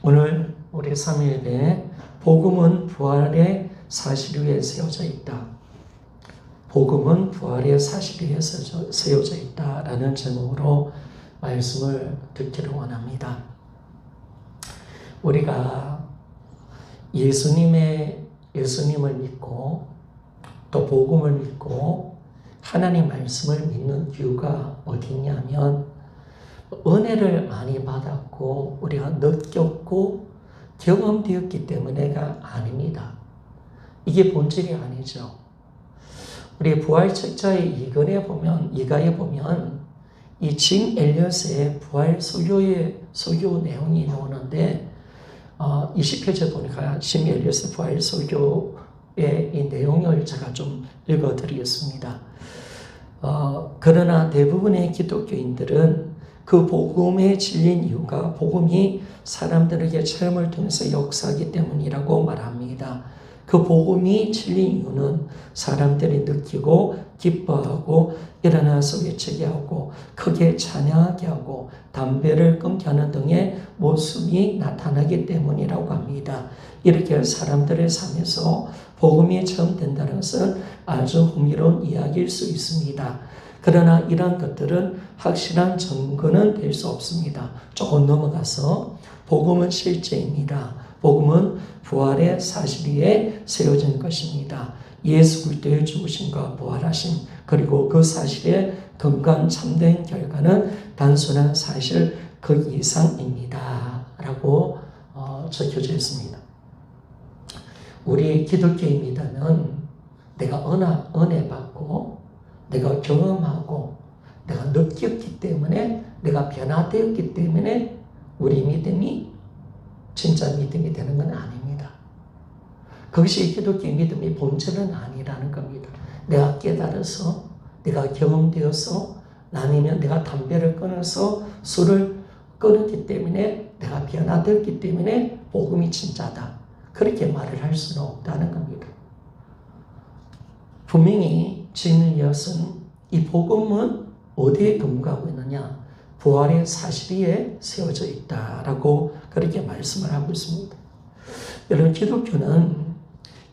오늘 우리 3일에 복음은 부활의 사실 위에 세워져 있다. 복음은 부활의 사실 위에 세워져 있다라는 제목으로 말씀을 듣기를 원합니다. 우리가 예수님을 믿고 또 복음을 믿고 하나님 말씀을 믿는 이유가 어디 있냐면 은혜를 많이 받았고 우리가 느꼈고 경험되었기 때문에가 아닙니다. 이게 본질이 아니죠. 우리 부활책자의 이가에 보면 이 짐 엘리엇의 부활 설교 내용이 나오는데 20페이지에 보니까 짐 엘리엇의 부활 설교의 이 내용을 제가 좀 읽어드리겠습니다. 그러나 대부분의 기독교인들은 그 복음에 질린 이유가 복음이 사람들에게 체험을 통해서 역사하기 때문이라고 말합니다. 그 복음이 질린 이유는 사람들이 느끼고 기뻐하고 일어나서 외치게 하고 크게 찬양하게 하고 담배를 끊게 하는 등의 모습이 나타나기 때문이라고 합니다. 이렇게 사람들의 삶에서 복음이 체험된다는 것은 아주 흥미로운 이야기일 수 있습니다. 그러나 이러한 것들은 확실한 증거는 될 수 없습니다. 조금 넘어가서 복음은 실제입니다. 복음은 부활의 사실 위에 세워진 것입니다. 예수 그리스도의 죽으심과 부활하심 그리고 그 사실의 건강 참된 결과는 단순한 사실 그 이상입니다. 라고 적혀져 있습니다. 우리 기독교인이라면 내가 은혜 받고 내가 경험하고 내가 느꼈기 때문에 내가 변화되었기 때문에 우리 믿음이 진짜 믿음이 되는 건 아닙니다. 그것이 기독교의 믿음의 본질은 아니라는 겁니다. 내가 깨달아서 내가 경험되어서 아니면 내가 담배를 끊어서 술을 끊었기 때문에 내가 변화되었기 때문에 복음이 진짜다. 그렇게 말을 할 수는 없다는 겁니다. 분명히 짐 엘리엇은 이 복음은 어디에 근거하고 있느냐? 부활의 사실 위에 세워져 있다라고 그렇게 말씀을 하고 있습니다. 여러분, 기독교는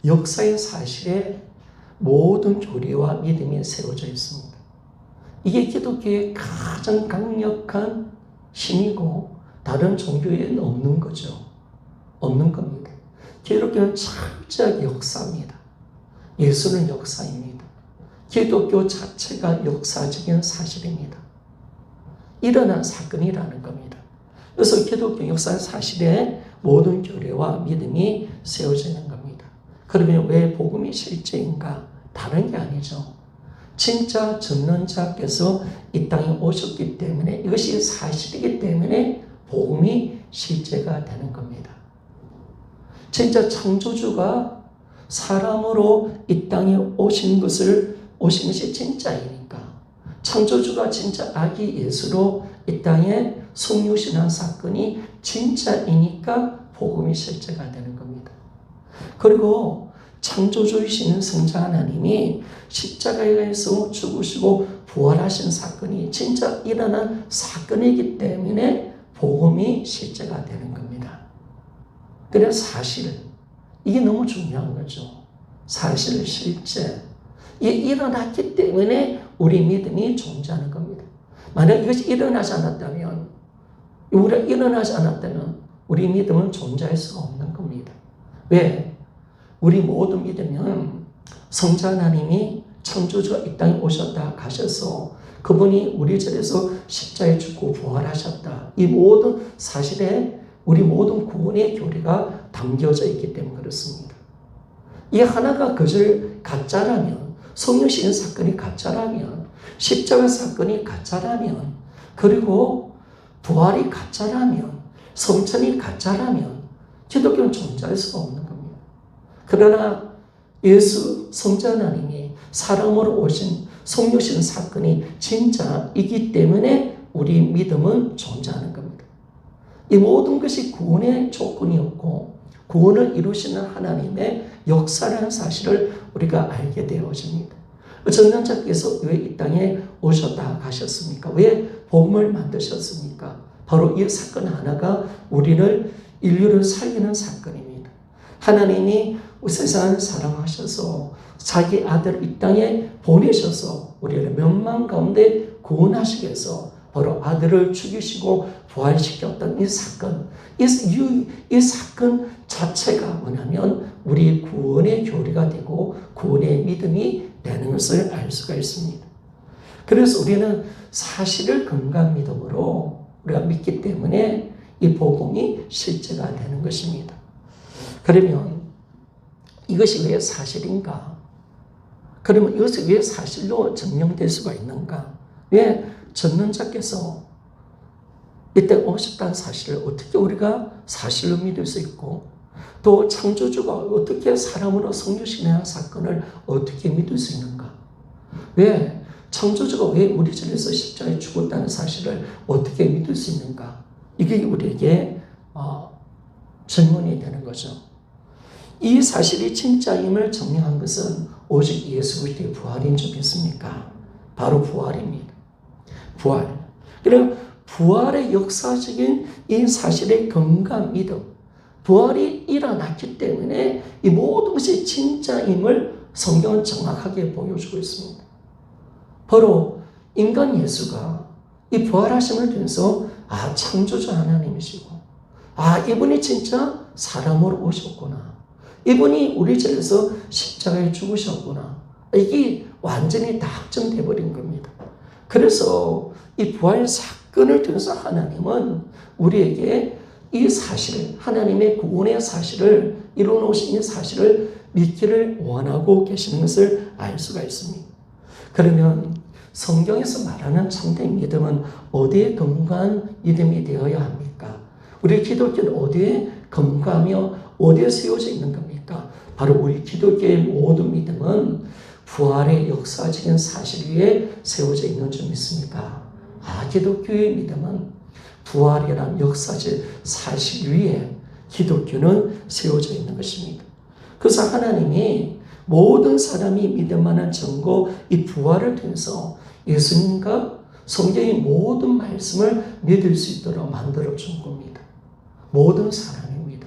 역사의 사실에 모든 교리와 믿음이 세워져 있습니다. 이게 기독교의 가장 강력한 힘이고 다른 종교에는 없는 거죠. 없는 겁니다. 기독교는 철저하게 역사입니다. 예수는 역사입니다. 기독교 자체가 역사적인 사실입니다. 일어난 사건이라는 겁니다. 그래서 기독교 역사 사실에 모든 교리와 믿음이 세워지는 겁니다. 그러면 왜 복음이 실제인가? 다른 게 아니죠. 진짜 전능자께서 이 땅에 오셨기 때문에 이것이 사실이기 때문에 복음이 실제가 되는 겁니다. 진짜 창조주가 사람으로 이 땅에 오신 것이 진짜이니까 창조주가 진짜 아기 예수로 이 땅에 성육신한 사건이 진짜이니까 복음이 실제가 되는 겁니다. 그리고 창조주이신 성자 하나님이 십자가에서 죽으시고 부활하신 사건이 진짜 일어난 사건이기 때문에 복음이 실제가 되는 겁니다. 그래서 사실, 이게 너무 중요한 거죠. 사실, 실제. 이게 일어났기 때문에 우리 믿음이 존재하는 겁니다. 만약 이것이 일어나지 않았다면 우리 믿음은 존재할 수가 없는 겁니다. 왜? 우리 모든 믿으면 성자 하나님이 창조주가 이 땅에 오셨다 가셔서 그분이 우리 절에서 십자가에 죽고 부활하셨다. 이 모든 사실에 우리 모든 구원의 교리가 담겨져 있기 때문에 그렇습니다. 이 하나가 그저 가짜라면, 성육신 사건이 가짜라면, 십자가 사건이 가짜라면, 그리고 부활이 가짜라면, 성천이 가짜라면 기독교는 존재할 수가 없는 겁니다. 그러나 예수 성자 하나님이 사람으로 오신 성육신 사건이 진짜이기 때문에 우리 믿음은 존재하는 겁니다. 이 모든 것이 구원의 조건이었고 구원을 이루시는 하나님의 역사라는 사실을 우리가 알게 되어집니다. 전능자께서 왜 이 땅에 오셨다 가셨습니까? 왜 복음을 만드셨습니까? 바로 이 사건 하나가 우리를 인류를 살리는 사건입니다. 하나님이 세상을 사랑하셔서 자기 아들을 이 땅에 보내셔서 우리를 멸망 가운데 구원하시기 위해서 바로 아들을 죽이시고 부활시켰던 이 사건, 이 사건 자체가 뭐냐면 우리 구원의 교리가 되고 구원의 믿음이 되는 것을 알 수가 있습니다. 그래서 우리는 사실을 근거한 믿음으로 우리가 믿기 때문에 이 복음이 실제가 되는 것입니다. 그러면 이것이 왜 사실인가? 그러면 이것이 왜 사실로 증명될 수가 있는가? 왜 전능자께서 이때 오셨다는 사실을 어떻게 우리가 사실로 믿을 수 있고 또 창조주가 어떻게 사람으로 성육신의 사건을 어떻게 믿을 수 있는가? 왜 창조주가 왜 우리 전에서 십자가에 죽었다는 사실을 어떻게 믿을 수 있는가? 이게 우리에게 질문이 되는 거죠. 이 사실이 진짜임을 증명한 것은 오직 예수 그리스도의 부활인 줄 믿습니까? 바로 부활입니다. 부활. 그리고 부활의 역사적인 이 사실의 근거한 믿음, 부활이 일어났기 때문에 이 모든 것이 진짜임을 성경은 정확하게 보여주고 있습니다. 바로 인간 예수가 이 부활하심을 통해서 창조주 하나님이시고 이분이 진짜 사람으로 오셨구나. 이분이 우리 죄에서 십자가에 죽으셨구나. 이게 완전히 다 확정돼 버린 겁니다. 그래서 이 부활 사건을 통해서 하나님은 우리에게 이 사실, 하나님의 구원의 사실을 이루어놓으신 이 사실을 믿기를 원하고 계시는 것을 알 수가 있습니다. 그러면 성경에서 말하는 참된 믿음은 어디에 근거한 믿음이 되어야 합니까? 우리 기독교는 어디에 근거하며 어디에 세워져 있는 겁니까? 바로 우리 기독교의 모든 믿음은 부활의 역사적인 사실 위에 세워져 있는 줄 믿습니까? 기독교의 믿음은 부활이라는 역사적 사실 위에 기독교는 세워져 있는 것입니다. 그래서 하나님이 모든 사람이 믿을 만한 증거, 이 부활을 통해서 예수님과 성경의 모든 말씀을 믿을 수 있도록 만들어준 겁니다. 모든 사람입니다.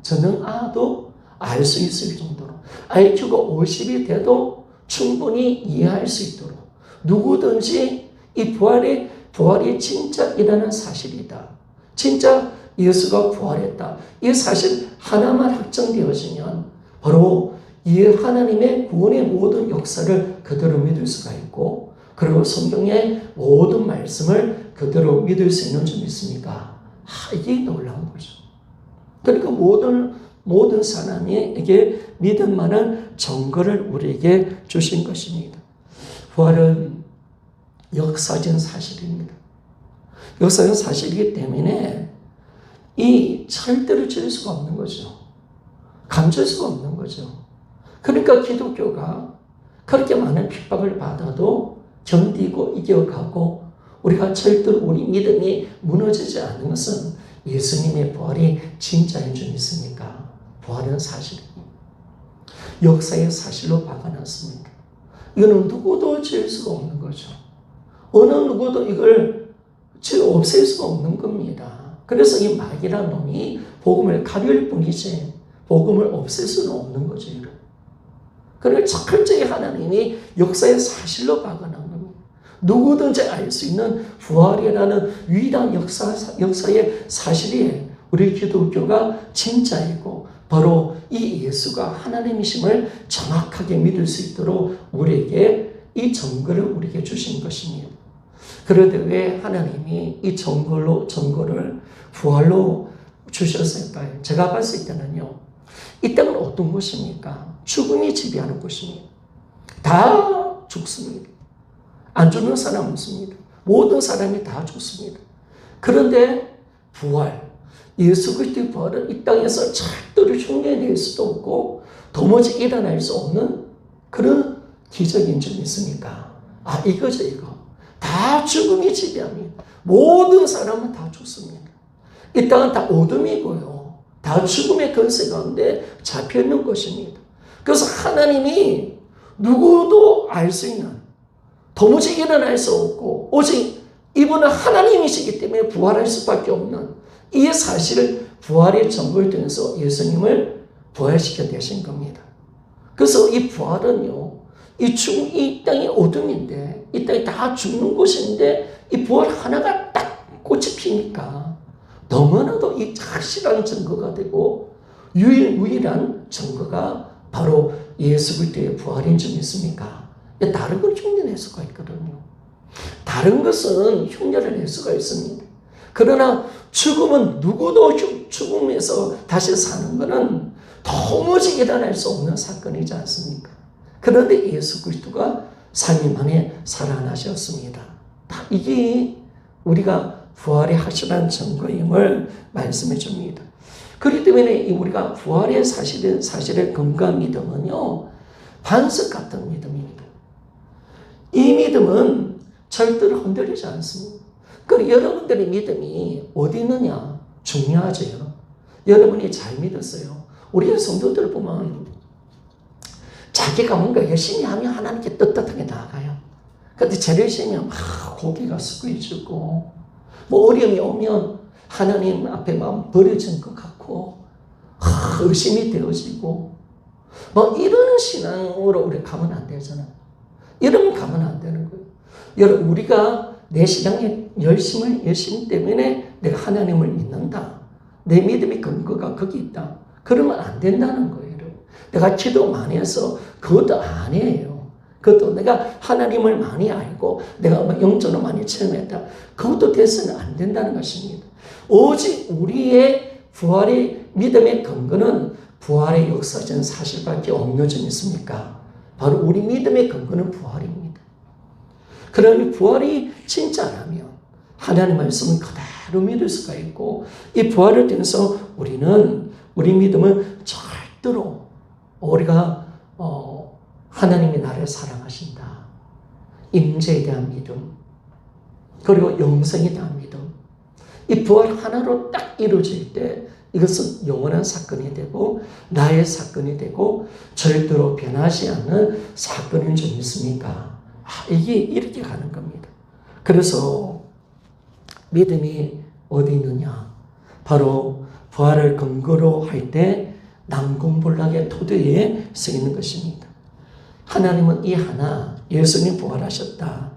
전능아도 알 수 있을 정도로 IQ가 50이 돼도 충분히 이해할 수 있도록 누구든지 이 부활이 진짜 일어난 사실이다. 진짜 예수가 부활했다. 이 사실 하나만 확정되어지면 바로 이 하나님의 구원의 모든 역사를 그대로 믿을 수가 있고 그리고 성경의 모든 말씀을 그대로 믿을 수 있는 줄 믿습니까? 이게 놀라운 거죠. 그러니까 모든 사람에게 믿을 만한 증거를 우리에게 주신 것입니다. 부활은 역사적인 사실입니다. 역사적인 사실이기 때문에 이 절대로 지을 수가 없는 거죠. 감출 수가 없는 거죠. 그러니까 기독교가 그렇게 많은 핍박을 받아도 견디고 이겨가고 우리가 절대로 우리 믿음이 무너지지 않는 것은 예수님의 부활이 진짜인 줄 믿습니까? 부활은 사실입니다. 역사의 사실로 박아놨습니다. 이거는 누구도 지을 수가 없는 거죠. 어느 누구도 이걸 없앨 수가 없는 겁니다. 그래서 이 마귀란 놈이 복음을 가릴 뿐이지 복음을 없앨 수는 없는 거죠. 그러니까 철저히 하나님이 역사의 사실로 박아놓은 겁니다. 누구든지 알 수 있는 부활이라는 위대한 역사의 사실이 우리 기독교가 진짜이고 바로 이 예수가 하나님이심을 정확하게 믿을 수 있도록 우리에게 이 증거를 우리에게 주신 것입니다. 그런데 왜 하나님이 이 증거를 부활로 주셨을까요? 제가 봤을 때는요. 이 땅은 어떤 곳입니까? 죽음이 지배하는 곳입니다. 다 죽습니다. 안 죽는 사람 없습니다. 모든 사람이 다 죽습니다. 그런데 부활, 예수 그리스도의 부활은 이 땅에서 절대로 흉내낼 수도 없고 도무지 일어날 수 없는 그런 기적인 줄 믿습니까? 이거죠, 이거. 다 죽음이 지배합니다. 모든 사람은 다 죽습니다. 이 땅은 다 어둠이고요. 다 죽음의 권세 가운데 잡혀있는 것입니다. 그래서 하나님이 누구도 알 수 있는 도무지 일어날 수 없고 오직 이분은 하나님이시기 때문에 부활할 수밖에 없는 이 사실을 부활의 증거를 통해서 예수님을 부활시켜 내신 겁니다. 그래서 이 부활은요, 이 땅이 어둠인데, 이 땅이 다 죽는 곳인데, 이 부활 하나가 딱 꽃이 피니까 너무나도 이 확실한 증거가 되고, 유일한 증거가 바로 예수 그리스도의 부활인 줄 믿습니까? 다른 건 흉내낼 수가 있거든요. 다른 것은 흉내를 낼 수가 있습니다. 그러나 죽음은 누구도 죽음에서 다시 사는 것은 도무지 일어날 수 없는 사건이지 않습니까? 그런데 예수 그리스도가 3일 만에 살아나셨습니다. 이게 우리가 부활의 확실한 증거임을 말씀해 줍니다. 그렇기 때문에 우리가 부활의 사실의 근거 믿음은요, 반석 같은 믿음입니다. 이 믿음은 절대로 흔들리지 않습니다. 그리고 여러분들의 믿음이 어디 있느냐 중요하죠. 여러분이 잘 믿었어요. 우리 성도들 보면 자기가 뭔가 열심히 하면 하나님께 떳떳하게 나아가요. 그런데 제일 열심히 하면 막 고개가 숙여지고, 뭐 어려움이 오면 하나님 앞에 마음 버려진 것 같고, 의심이 되어지고, 뭐 이런 신앙으로 우리 가면 안 되잖아요. 이러면 가면 안 되는 거예요. 여러분, 우리가 내 신앙의 열심 때문에 내가 하나님을 믿는다. 내 믿음의 근거가 거기 있다. 그러면 안 된다는 거예요. 내가 기도 많이 해서 그것도 아니에요. 그것도 내가 하나님을 많이 알고 내가 영적으로 많이 체험했다. 그것도 돼서는 안 된다는 것입니다. 오직 우리의 부활의 믿음의 근거는 부활의 역사적인 사실밖에 없는 점 있습니까? 바로 우리 믿음의 근거는 부활입니다. 그러니 부활이 진짜라면 하나님의 말씀은 그대로 믿을 수가 있고, 이 부활을 통해서 우리 믿음은 절대로 우리가 하나님이 나를 사랑하신다, 임재에 대한 믿음, 그리고 영생에 대한 믿음, 이 부활 하나로 딱 이루어질 때 이것은 영원한 사건이 되고 나의 사건이 되고 절대로 변하지 않는 사건인 줄 믿습니까? 이게 이렇게 가는 겁니다. 그래서 믿음이 어디 있느냐? 바로 부활을 근거로 할 때 난공불락의 토대에 서 있는 것입니다. 하나님은 이 하나, 예수님 부활하셨다,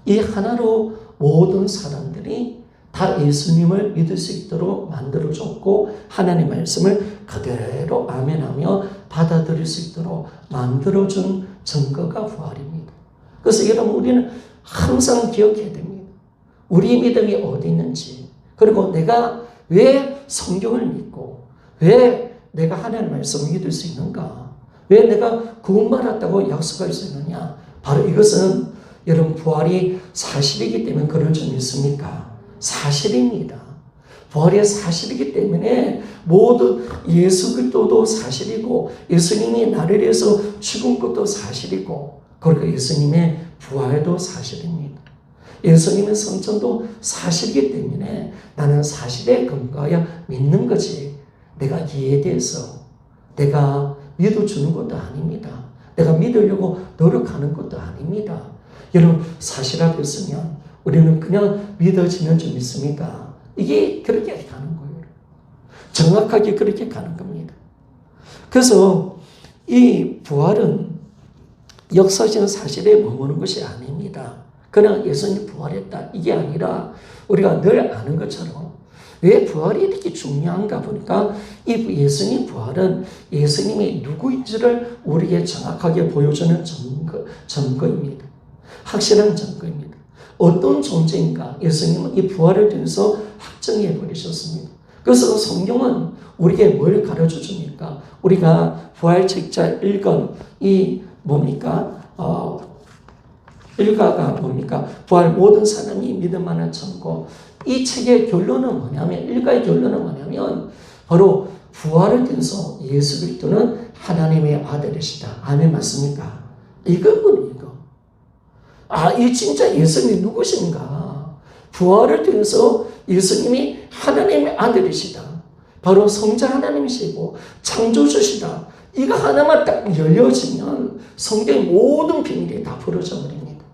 이 하나로 모든 사람들이 다 예수님을 믿을 수 있도록 만들어줬고, 하나님의 말씀을 그대로 아멘하며 받아들일 수 있도록 만들어준 증거가 부활입니다. 그래서 여러분, 우리는 항상 기억해야 됩니다. 우리 믿음이 어디 있는지, 그리고 내가 왜 성경을 믿고 왜 내가 하나님의 말씀을 믿을 수 있는가, 왜 내가 구원받았다고 약속할 수 있느냐. 바로 이것은 여러분 부활이 사실이기 때문에 그런 줄 믿습니까? 사실입니다. 부활이 사실이기 때문에 모두 예수 그리스도도 사실이고, 예수님이 나를 위해서 죽은 것도 사실이고, 그리고 예수님의 부활도 사실입니다. 예수님의 성천도 사실이기 때문에 나는 사실에 근거하여 믿는 거지, 내가 이에 대해서 내가 믿어주는 것도 아닙니다. 내가 믿으려고 노력하는 것도 아닙니다. 여러분, 사실화됐으면 우리는 그냥 믿어지는 줄 믿습니까? 이게 그렇게 가는 거예요. 정확하게 그렇게 가는 겁니다. 그래서 이 부활은 역사적인 사실에 머무는 것이 아닙니다. 그냥 예수님이 부활했다, 이게 아니라 우리가 늘 아는 것처럼 왜 부활이 이렇게 중요한가 보니까 이 예수님 부활은 예수님이 누구인지를 우리에게 정확하게 보여주는 증거입니다. 확실한 증거입니다. 어떤 존재인가 예수님은 이 부활을 통해서 확정해 버리셨습니다. 그래서 성경은 우리에게 뭘 가르쳐 줍니까? 우리가 부활책자 1권 이 뭡니까? 일가가 뭡니까? 부활 모든 사람이 믿을 만한 증거. 이 책의 결론은 뭐냐면, 일가의 결론은 뭐냐면 바로 부활을 통해서 예수 그리스도는 하나님의 아들이시다. 아멘 맞습니까? 이거군요. 이 진짜 예수님이 누구신가? 부활을 통해서 예수님이 하나님의 아들이시다. 바로 성자 하나님이시고 창조주시다. 이거 하나만 딱 열려지면 성경의 모든 비밀이 다 풀어져 버립니다.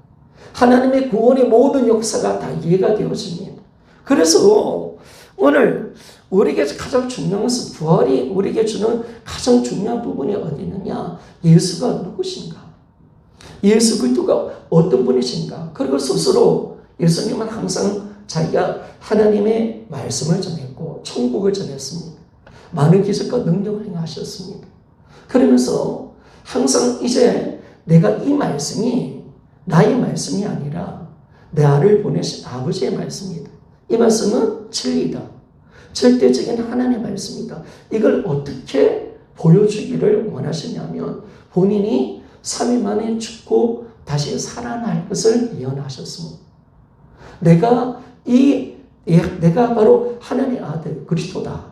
하나님의 구원의 모든 역사가 다 이해가 되어집니다. 그래서 오늘 우리에게 가장 중요한 것은 부활이 우리에게 주는 가장 중요한 부분이 어디 있느냐? 예수가 누구신가? 예수 그리스도가 어떤 분이신가? 그리고 스스로 예수님은 항상 자기가 하나님의 말씀을 전했고 천국을 전했습니다. 많은 기적과 능력을 행하셨습니다. 그러면서 항상 이제 내가 이 말씀이 나의 말씀이 아니라 나를 보내신 아버지의 말씀이다. 이 말씀은 진리다. 절대적인 하나님의 말씀이다. 이걸 어떻게 보여주기를 원하시냐면 본인이 3일 만에 죽고 다시 살아날 것을 예언하셨습니다. 내가 바로 하나님의 아들 그리스도다.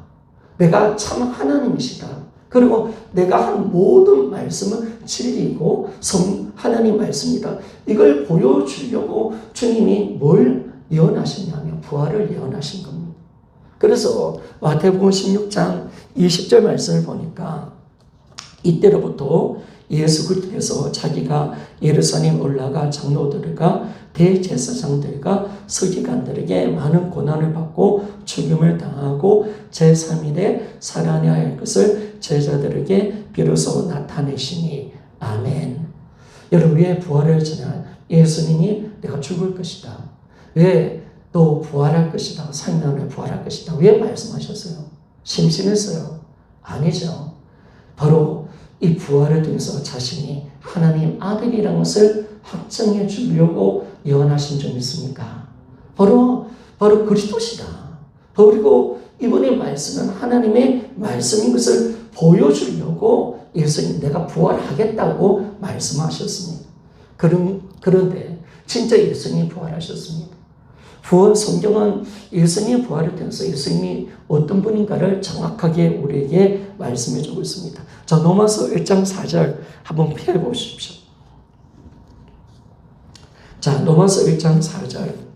내가 참 하나님이시다. 그리고 내가 한 모든 말씀은 진리이고 하나님 말씀이다. 이걸 보여주려고 주님이 뭘 예언하셨냐면 부활을 예언하신 겁니다. 그래서 마태복음 16장 20절 말씀을 보니까 이때로부터 예수 그리스도께서 자기가 예루살렘 올라가 장로들과 대제사장들과 서기관들에게 많은 고난을 받고 죽임을 당하고 제3일에 살아나야 할 것을 제자들에게 비로소 나타내시니 아멘. 여러분 왜 부활을 전한 예수님이 내가 죽을 것이다. 왜 또 부활할 것이다. 3일 만에 부활할 것이다. 왜 말씀하셨어요? 심심했어요? 아니죠. 바로 이 부활을 통해서 자신이 하나님 아들이라는 것을 확정해 주려고 예언하신 점 있습니까? 바로 그리스도시다. 그리고 이번의 말씀은 하나님의 말씀인 것을 보여주려고 예수님 내가 부활하겠다고 말씀하셨습니다. 그런데 진짜 예수님이 부활하셨습니다. 성경은 예수님의 부활을 통해서 예수님이 어떤 분인가를 정확하게 우리에게 말씀해 주고 있습니다. 자, 로마서 1장 4절 한번 펴 보십시오. 자, 로마서 1장 4절.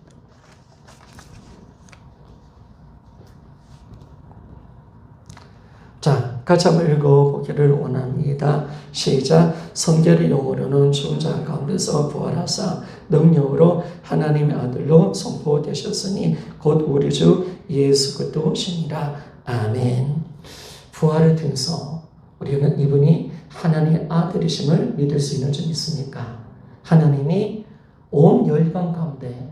자, 같이 한번 읽어보기를 원합니다. 시작. 성결의 영으로는 죽은 자 가운데서 부활하사 능력으로 하나님의 아들로 선포되셨으니 곧 우리 주 예수 그리스도시니라. 아멘. 부활을 통해서 우리는 이분이 하나님의 아들이심을 믿을 수 있는 점이 있습니까? 하나님이 온 열방 가운데,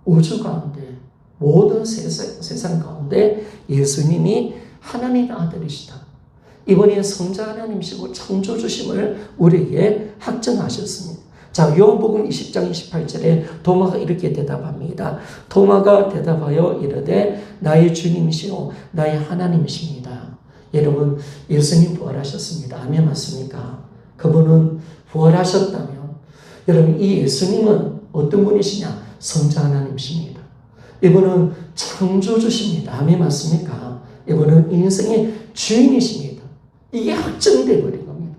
우주 가운데, 모든 세상 가운데 예수님이 하나님의 아들이시다. 이분이 성자 하나님이시고 창조주심을 우리에게 확정하셨습니다. 자, 요한복음 20장 28절에 도마가 이렇게 대답합니다. 도마가 대답하여 이르되 나의 주님이시오 나의 하나님이십니다. 여러분 예수님 부활하셨습니다. 아멘 맞습니까? 그분은 부활하셨다면 여러분 이 예수님은 어떤 분이시냐? 성자 하나님이십니다. 이분은 창조주십니다. 아멘 맞습니까? 이분은 인생의 주인이십니다. 이게 확정되어 버린 겁니다.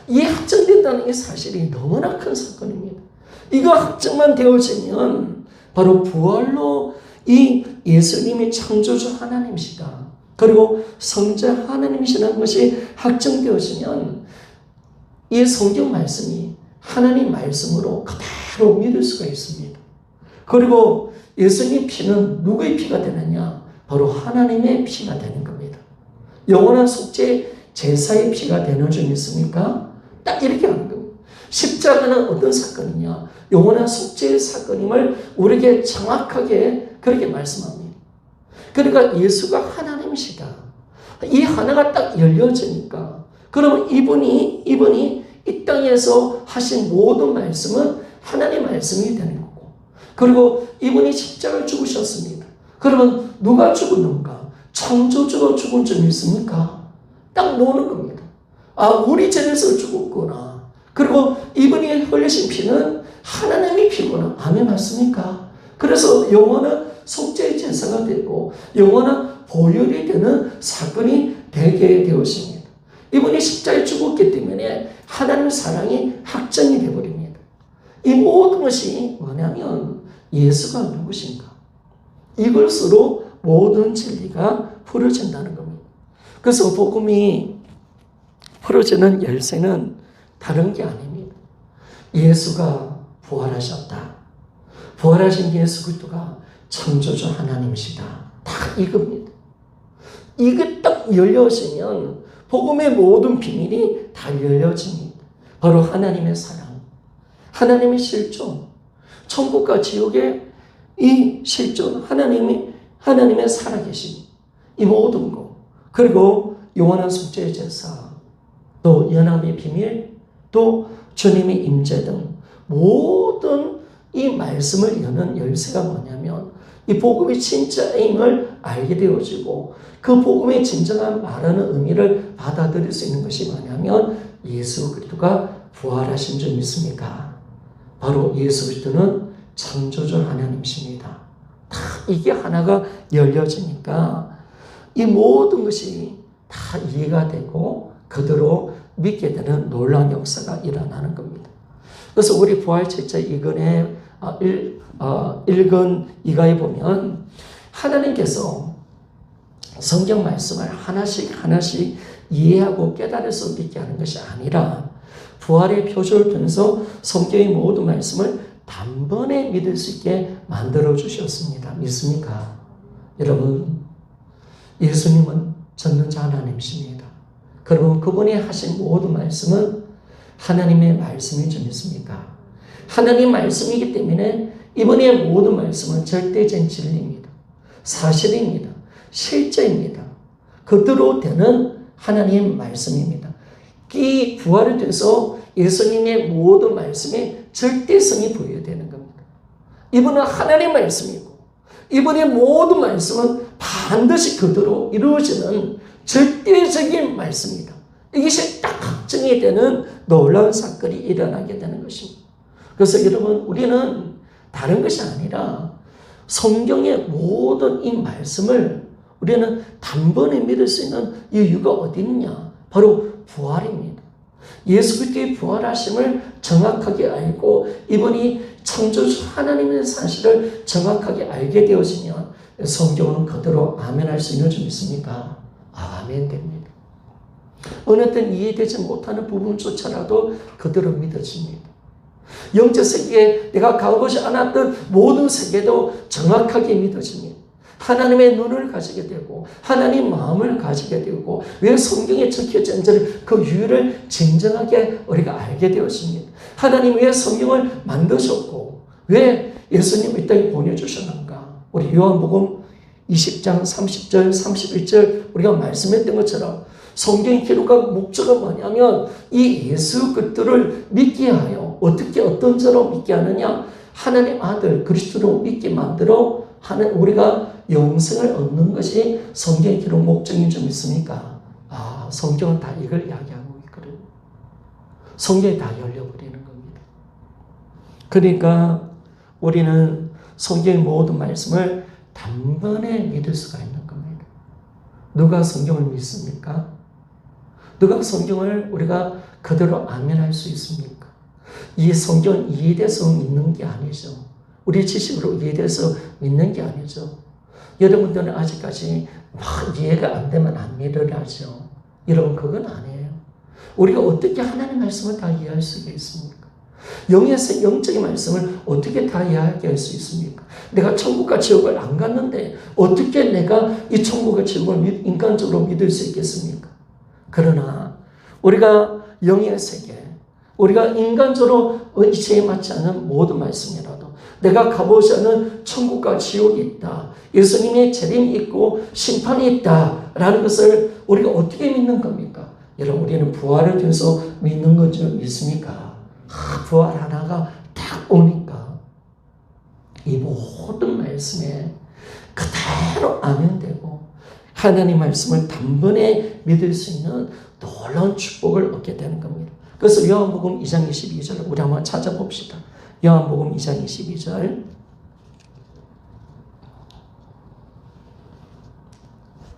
이게 확정된다는 이 사실이 너무나 큰 사건입니다. 이거 확정만 되어지면 바로 부활로 이 예수님이 창조주 하나님이시다. 그리고 성자 하나님이시라는 것이 확정되어지면 이 성경 말씀이 하나님 말씀으로 그대로 믿을 수가 있습니다. 그리고 예수님 피는 누구의 피가 되느냐? 바로 하나님의 피가 되는 겁니다. 영원한 속죄 제사의 피가 되는 줄 믿습니까? 딱 이렇게 하는 겁니다. 십자가는 어떤 사건이냐? 영원한 속죄의 사건임을 우리에게 정확하게 그렇게 말씀합니다. 그러니까 예수가 하나님이시다. 이 하나가 딱 열려지니까 그러면 이분이 이 땅에서 하신 모든 말씀은 하나님의 말씀이 되는 거고 그리고 이분이 십자가를 죽으셨습니다. 그러면 누가 죽었는가? 창조주가 죽은 줄 믿습니까? 딱 놓는 겁니다. 아, 우리 죄에서 죽었구나. 그리고 이분이 흘리신 피는 하나님의 피구나. 아멘 맞습니까? 그래서 영원한 속죄의 제사가 되고 영원한 보혈이 되는 사건이 되게 되었습니다. 이분이 십자가에 죽었기 때문에 하나님의 사랑이 확정이 되어버립니다. 이 모든 것이 뭐냐면 예수가 누구신가? 이것으로 모든 진리가 풀어진다는 겁니다. 그래서 복음이 풀어지는 열쇠는 다른 게 아닙니다. 예수가 부활하셨다. 부활하신 예수 그리스도가 창조주 하나님이시다. 다 이겁니다. 이게 딱 열려지면 복음의 모든 비밀이 다 열려집니다. 바로 하나님의 사랑, 하나님의 실존, 천국과 지옥의 이 실존, 하나님의 살아계심, 이 모든 것, 그리고 영원한 속죄의 제사, 또 연합의 비밀, 또 주님의 임재 등 모든 이 말씀을 여는 열쇠가 뭐냐면 이 복음의 진짜임을 알게 되어지고 그 복음의 진정한 말하는 의미를 받아들일 수 있는 것이 뭐냐면 예수 그리스도가 부활하신 줄 믿습니까? 바로 예수 그리스도는 창조주 하나님이십니다. 다 이게 하나가 열려지니까 이 모든 것이 다 이해가 되고 그대로 믿게 되는 놀라운 역사가 일어나는 겁니다. 그래서 우리 부활 7자 2권의 1권 2가에 보면 하나님께서 성경 말씀을 하나씩 이해하고 깨달아서 믿게 하는 것이 아니라 부활의 표적을 통해서 성경의 모든 말씀을 단번에 믿을 수 있게 만들어 주셨습니다. 믿습니까? 여러분, 예수님은 전능자 하나님이십니다. 그러면 그분이 하신 모든 말씀은 하나님의 말씀인 줄 믿습니까? 하나님 말씀이기 때문에 이분의 모든 말씀은 절대적인 진리입니다. 사실입니다. 실제입니다. 그대로 되는 하나님의 말씀입니다. 이 부활을 통해서 예수님의 모든 말씀에 절대성이 부여되는 겁니다. 이분은 하나님의 말씀이고 이분의 모든 말씀은 반드시 그대로 이루어지는 절대적인 말씀이다. 이것이 딱 확증이 되는 놀라운 사건이 일어나게 되는 것입니다. 그래서 여러분, 우리는 다른 것이 아니라 성경의 모든 이 말씀을 우리는 단번에 믿을 수 있는 이유가 어디 있느냐? 바로 부활입니다. 예수 그리스도의 부활하심을 정확하게 알고 이분이 창조주 하나님의 사실을 정확하게 알게 되어지면 성경은 그대로 아멘할 수 있는 줄 믿습니까? 아멘 됩니다. 어느 땐 이해되지 못하는 부분조차라도 그대로 믿어집니다. 영적 세계에 내가 가보지 않았던 모든 세계도 정확하게 믿어집니다. 하나님의 눈을 가지게 되고 하나님 마음을 가지게 되고 왜 성경에 적혀져 있는지 그 이유를 진정하게 우리가 알게 되었습니다. 하나님 왜 성경을 만드셨고 왜 예수님을 이 땅에 보내주셨는가? 우리 요한복음 20장 30절 31절 우리가 말씀했던 것처럼 성경의 기록한 목적은 뭐냐면 이 예수 그리스도를 믿게 하여 어떻게 어떤 자로 믿게 하느냐? 하나님 아들 그리스도로 믿게 만들어 하는 우리가 영생을 얻는 것이 성경의 기록 목적인 줄 믿습니까? 성경은 다 이걸 이야기하고 있거든요. 성경이 다 열려버리는 겁니다. 그러니까 우리는 성경의 모든 말씀을 단번에 믿을 수가 있는 겁니다. 누가 성경을 믿습니까? 누가 성경을 우리가 그대로 아멘할 수 있습니까? 이 성경은 이해돼서 믿는 게 아니죠. 우리 지식으로 이해돼서 믿는 게 아니죠. 여러분들은 아직까지 막 이해가 안 되면 안 믿으라죠. 여러분 그건 아니에요. 우리가 어떻게 하나님의 말씀을 다 이해할 수 있습니까? 영적인 말씀을 어떻게 다 이해할 수 있습니까? 내가 천국과 지옥을 안 갔는데 어떻게 내가 이 천국과 지옥을 인간적으로 믿을 수 있겠습니까? 그러나 우리가 영의 세계, 우리가 인간적으로 이치에 맞지 않는 모든 말씀이라도 내가 가보지 않은 천국과 지옥이 있다. 예수님의 재림이 있고 심판이 있다라는 것을 우리가 어떻게 믿는 겁니까? 여러분 우리는 부활을 통해서 믿는 것 줄 믿습니까? 부활 하나가 딱 오니까 이 모든 말씀에 그대로 아멘되고 하나님 말씀을 단번에 믿을 수 있는 놀라운 축복을 얻게 되는 겁니다. 그래서 요한복음 2장 22절 우리 한번 찾아봅시다. 요한복음 2장 22절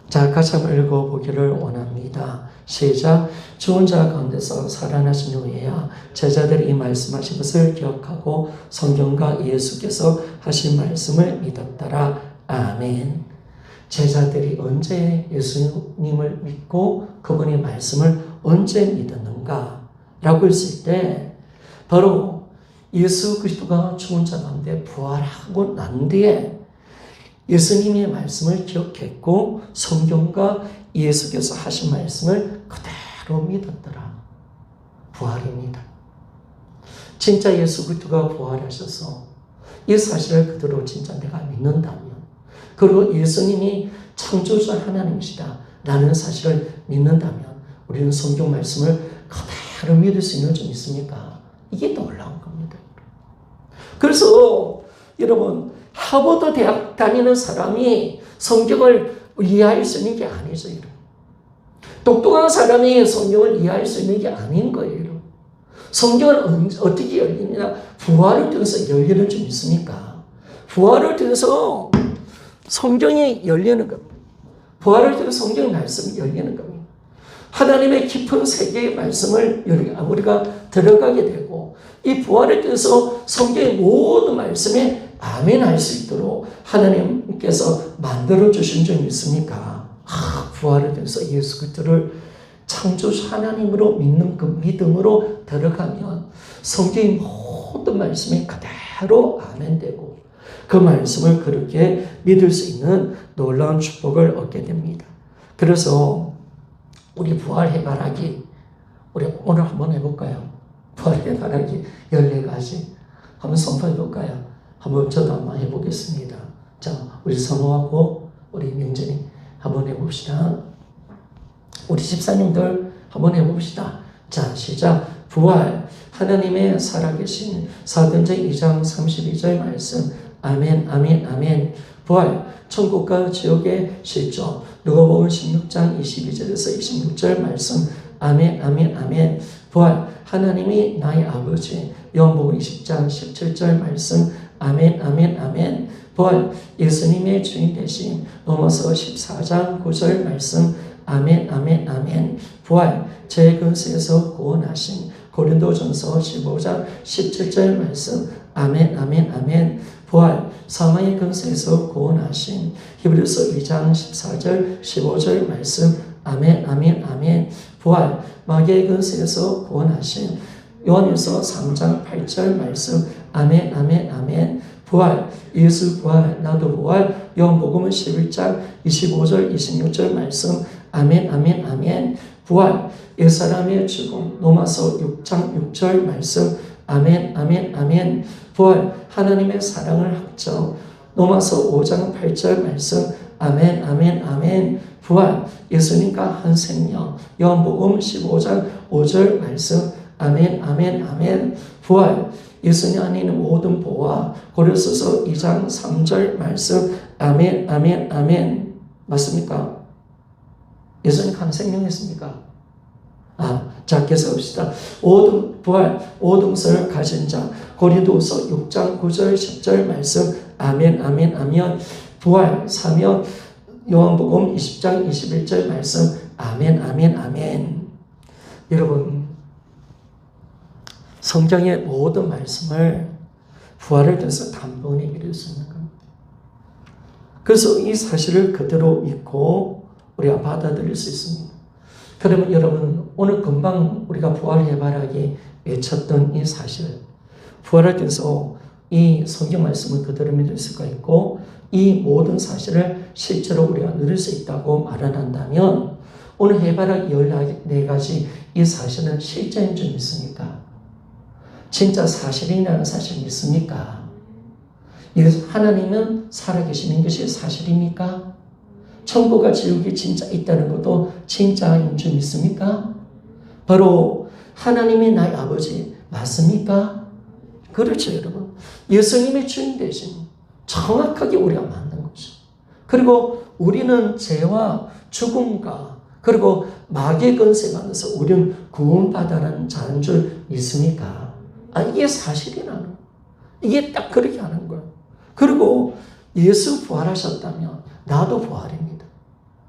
자, 같이 한번 읽어보기를 원합니다. 시작. 죽은 자 가운데서 살아나신 후에야 제자들이 이 말씀하신 것을 기억하고 성경과 예수께서 하신 말씀을 믿었더라. 아멘. 제자들이 언제 예수님을 믿고 그분의 말씀을 언제 믿었는가? 라고 했을 때 바로 예수 그리스도가 죽은 자 가운데 부활하고 난 뒤에 예수님의 말씀을 기억했고 성경과 예수께서 하신 말씀을 그대로 믿었더라. 부활입니다. 진짜 예수 그리스도가 부활하셔서 이 사실을 그대로 진짜 내가 믿는다면, 그리고 예수님이 창조주 하나님이시다 라는 사실을 믿는다면 우리는 성경 말씀을 그대로 믿을 수 있는 점 있습니까? 이게 놀라운 겁니다. 그래서 여러분, 하버드 대학 다니는 사람이 성경을 이해할 수 있는 게 아니죠. 여러분. 똑똑한 사람이 성경을 이해할 수 있는 게 아닌 거예요. 여러분. 성경은 어떻게 열리느냐? 부활을 통해서 열리는 점 있습니까? 부활을 통해서 성경이 열리는 겁니다. 부활을 통해서 성경의 말씀이 열리는 겁니다. 하나님의 깊은 세계의 말씀을 우리가 들어가게 되고, 이 부활을 통해서 성경의 모든 말씀에 아멘할 수 있도록 하나님께서 만들어주신 점이 있습니까? 부활을 통해서 예수 그리스도를 창조주 하나님으로 믿는 그 믿음으로 들어가면 성경의 모든 말씀이 그대로 아멘되고 그 말씀을 그렇게 믿을 수 있는 놀라운 축복을 얻게 됩니다. 그래서 우리 부활 해바라기, 우리 오늘 한번 해볼까요? 부활 해바라기 14가지 한번 선포해 볼까요? 한번 저도 한번 해보겠습니다. 자, 우리 성호하고 우리 명진이 한번 해봅시다. 우리 집사님들 한번 해봅시다. 자, 시작. 부활. 하나님의 살아계신 사도행전 2장 32절 말씀. 아멘, 아멘, 아멘. 부활. 천국과 지옥의 실존. 누가복음 16장 22절에서 26절 말씀. 아멘, 아멘, 아멘. 부활. 하나님이 나의 아버지. 요한복음 20장 17절 말씀. 아멘, 아멘, 아멘. 부활. 예수님의 주인 되신 로마서 14장 9절 말씀. 아멘, 아멘, 아멘. 부활. 죄의 근세에서 구원하신 고린도전서 15장 17절 말씀. 아멘, 아멘, 아멘. 부활. 사망의 근세에서 구원하신 히브리서 2장 14절 15절 말씀. 아멘, 아멘, 아멘. 부활. 마귀의 근세에서 구원하신 요한일서 3장 8절 말씀. 아멘, 아멘, 아멘. 부활. 예수 부활, 나도 부활. 요한복음 11장 25절 26절 말씀. 아멘, 아멘, 아멘. 부활. 옛사람의 죽음. 로마서 6장 6절 말씀. 아멘, 아멘, 아멘. 부활. 하나님의 사랑을 확정. 로마서 5장 8절 말씀. 아멘, 아멘, 아멘. 부활. 예수님과 한 생명. 요한복음 15장 5절 말씀. 아멘, 아멘, 아멘. 부활. 예수님 안에 있는 모든 보화. 고린도서 2장 3절 말씀. 아멘, 아멘, 아멘. 맞습니까? 예수님 한 생명이었습니까? 자, 계속 봅시다. 부활, 오등설 가진 자. 고린도서 6장 9절 10절 말씀. 아멘, 아멘, 아멘. 부활, 사명. 요한복음 20장 21절 말씀. 아멘, 아멘, 아멘. 여러분, 성경의 모든 말씀을 부활을 통해서 단번에 믿을 수 있는 겁니다. 그래서 이 사실을 그대로 믿고 우리가 받아들일 수 있습니다. 그러면 여러분, 오늘 금방 우리가 부활 해바라기 외쳤던 이 사실, 부활을 통해서 이 성경 말씀을 그대로 믿을 수가 있고 이 모든 사실을 실제로 우리가 누릴 수 있다고 말한다면 오늘 해바라기 14가지 이 사실은 실제인 줄 믿습니까? 진짜 사실이라는 사실 믿습니까? 하나님은 살아계시는 것이 사실입니까? 천국과 지옥이 진짜 있다는 것도 진짜인 줄 믿습니까? 바로 하나님이 나의 아버지 맞습니까? 그렇죠, 여러분. 예수님의 주인 대신 정확하게 우리가 만난 거죠. 그리고 우리는 죄와 죽음과 그리고 마귀의 권세 안에서 우리는 구원받아라는 자인 줄 믿습니까? 이게 사실이라는 거예요. 이게 딱 그렇게 하는 거예요. 그리고 예수 부활하셨다면 나도 부활입니다.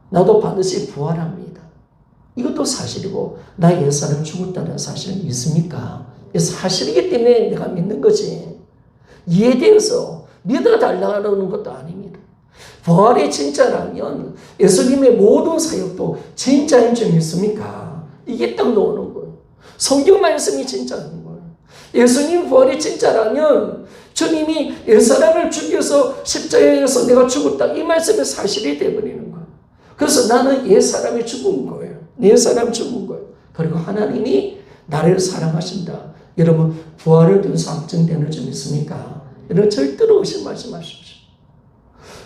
나도 반드시 부활합니다. 이것도 사실이고 나의 옛사람 죽었다는 사실을 믿습니까? 사실이기 때문에 내가 믿는 거지. 이해되어서 믿어달라는 것도 아닙니다. 부활이 진짜라면 예수님의 모든 사역도 진짜인 줄 믿습니까? 이게 딱 나오는 거예요. 성경 말씀이 진짜인 거예요. 예수님 부활이 진짜라면 주님이 옛사람을 죽여서 십자가에서 내가 죽었다, 이 말씀이 사실이 되어버리는 거예요. 그래서 나는 옛사람이 죽은 거예요. 옛사람 죽은 거예요. 그리고 하나님이 나를 사랑하신다. 여러분, 부활을 통해서 확증되는 점 있습니까? 여러분, 절대로 의심하지 마십시오.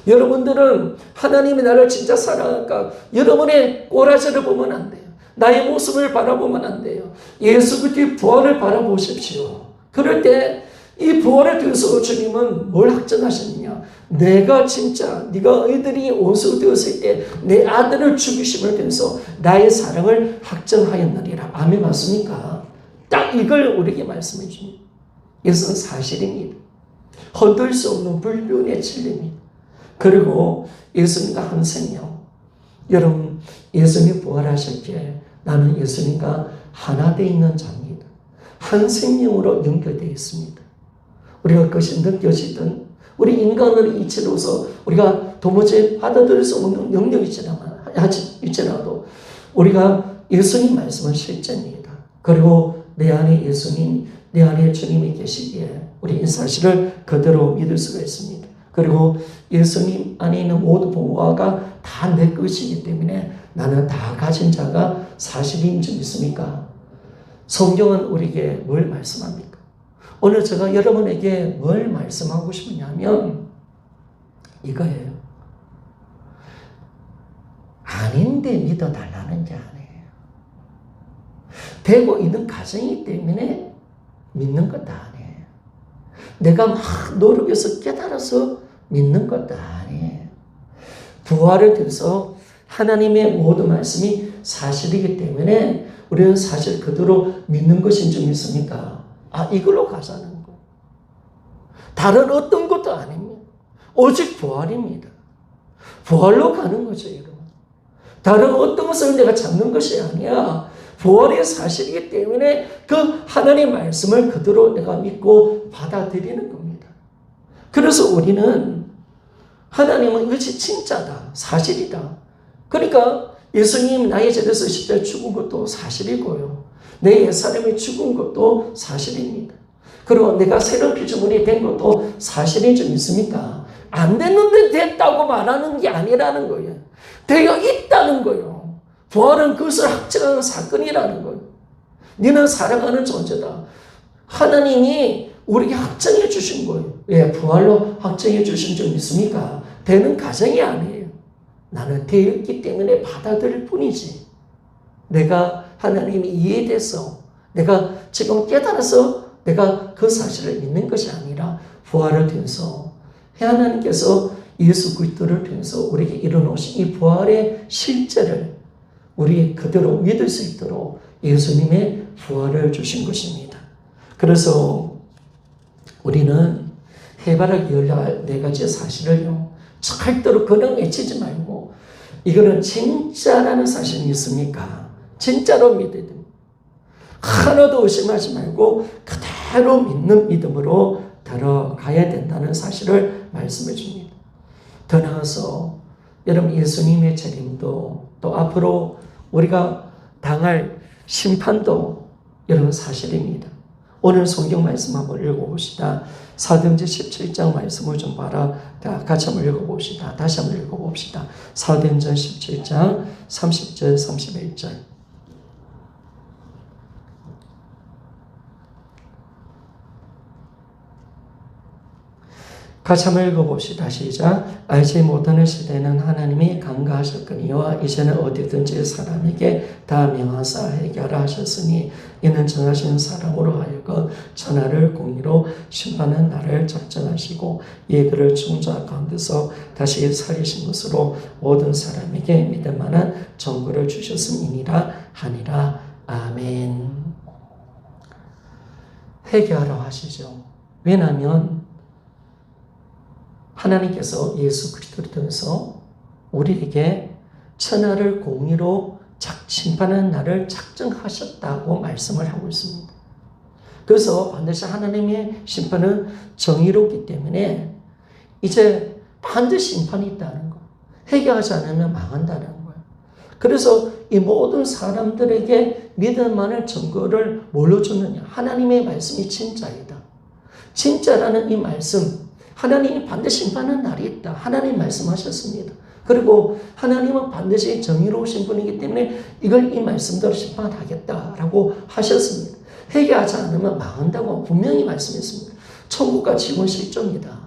여러분들은 하나님이 나를 진짜 사랑할까? 여러분의 꼬라지를 보면 안 돼요. 나의 모습을 바라보면 안 돼요. 예수 그리스도의 부활을 바라보십시오. 그럴 때 이 부활을 통해서 주님은 뭘 확증하셨느냐? 내가 진짜 네가 너희들이 원수 되었을 때 내 아들을 죽이심을 통해서 나의 사랑을 확증하였느니라. 아멘, 맞습니까? 딱 이걸 우리에게 말씀해 줍니다. 이것은 사실입니다. 흔들 수 없는 불변의 진리입니다. 그리고 예수님과 한 생명. 여러분, 예수님이 부활하실 때 나는 예수님과 하나 되어 있는 자입니다. 한 생명으로 연결되어 있습니다. 우리가 그것이 느껴지든 우리 인간의 이치로서 우리가 도무지 받아들일 수 없는 영역이 있지라도 우리가 예수님 말씀은 실제입니다. 그리고 내 안에 예수님, 내 안에 주님이 계시기에 우리 이 사실을 그대로 믿을 수가 있습니다. 그리고 예수님 안에 있는 모든 보화가 다 내 것이기 때문에 나는 다 가진 자가 사실인 줄 믿습니까? 성경은 우리에게 뭘 말씀합니까? 오늘 제가 여러분에게 뭘 말씀하고 싶으냐면 이거예요. 아닌데 믿어달라는 게 아니에요. 되고 있는 과정이기 때문에 믿는 것도 아니에요. 내가 막 노력해서 깨달아서 믿는 것도 아니에요. 부활을 통해서 하나님의 모든 말씀이 사실이기 때문에 우리는 사실 그대로 믿는 것인 줄 믿습니까? 이걸로 가자는 거. 다른 어떤 것도 아닙니다. 오직 부활입니다. 부활로 가는 거죠, 여러분. 다른 어떤 것을 내가 잡는 것이 아니야. 부활의 사실이기 때문에 그 하나님의 말씀을 그대로 내가 믿고 받아들이는 겁니다. 그래서 우리는 하나님은 이것이 진짜다, 사실이다. 그러니까 예수님 나의 죄에서 십자가에 죽은 것도 사실이고요. 내 옛사람이 죽은 것도 사실입니다. 그리고 내가 새로운 피조물이 된 것도 사실인 줄 믿습니까? 안 됐는데 됐다고 말하는 게 아니라는 거예요. 되어 있다는 거예요. 부활은 그것을 확증하는 사건이라는 거예요. 너는 살아가는 존재다. 하나님이 우리에게 확정해 주신 거예요. 왜? 부활로 확정해 주신 줄 믿습니까? 되는 과정이 아니에요. 나는 되었기 때문에 받아들일 뿐이지. 내가 하나님이 이해돼서 내가 지금 깨달아서 내가 그 사실을 믿는 것이 아니라 부활을 통해서 하나님께서 예수 그리스도를 통해서 우리에게 이뤄놓으신 이 부활의 실제를 우리 그대로 믿을 수 있도록 예수님의 부활을 주신 것입니다. 그래서 우리는 해바라기 14가지의 사실을요, 절대로 그냥 외치지 말고 이거는 진짜라는 사실이 있습니까? 진짜로 믿어야 됩니다. 하나도 의심하지 말고 그대로 믿는 믿음으로 들어가야 된다는 사실을 말씀해 줍니다. 더 나아가서 여러분 예수님의 재림도 또 앞으로 우리가 당할 심판도 여러분 사실입니다. 오늘 성경 말씀 한번 읽어봅시다. 사도행전 17장 말씀을 좀 같이 한번 읽어봅시다. 다시 한번 읽어봅시다. 사도행전 17장 30절 31절. 같이 한번 읽어봅시다. 시작. 알지 못하는 시대는 하나님이 간과하셨거니와 이제는 어디든지 사람에게 다 명하사 해결하 하셨으니 이는 정하신 사람으로 하여금 천하를 공의로 심판하는 날을 작정하시고 예그를 죽은 자 가운데서 다시 살리신 것으로 모든 사람에게 믿을 만한 정보를 주셨음이니라 하니라. 아멘. 회개하라 하시죠. 왜냐하면 하나님께서 예수 그리스도를 통해서 우리에게 천하를 공의로 심판하는 날을 작정하셨다고 말씀을 하고 있습니다. 그래서 반드시 하나님의 심판은 정의롭기 때문에 이제 반드시 심판이 있다는 거. 회개하지 않으면 망한다는 거예요. 그래서 이 모든 사람들에게 믿을만한 증거를 뭘로 주느냐? 하나님의 말씀이 진짜이다. 진짜라는 이 말씀, 하나님이 반드시 심판하는 날이 있다. 하나님 말씀하셨습니다. 그리고 하나님은 반드시 정의로우신 분이기 때문에 이걸 이 말씀대로 심판하겠다라고 하셨습니다. 회개하지 않으면 망한다고 분명히 말씀했습니다. 천국과 지옥은 실존이다.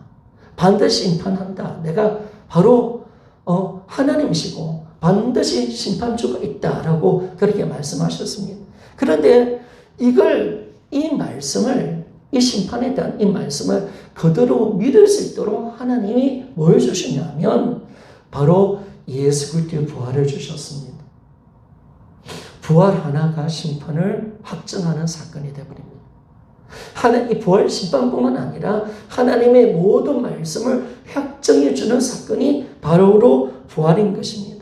반드시 심판한다. 내가 바로 하나님이시고 반드시 심판주가 있다라고 그렇게 말씀하셨습니다. 그런데 이 말씀을, 이 심판에 대한 이 말씀을 그대로 믿을 수 있도록 하나님이 뭘 주시냐면 바로 예수 그리스도의 부활을 주셨습니다. 부활 하나가 심판을 확정하는 사건이 되어버립니다. 이 부활 심판뿐만 아니라 하나님의 모든 말씀을 확정해 주는 사건이 바로 부활인 것입니다.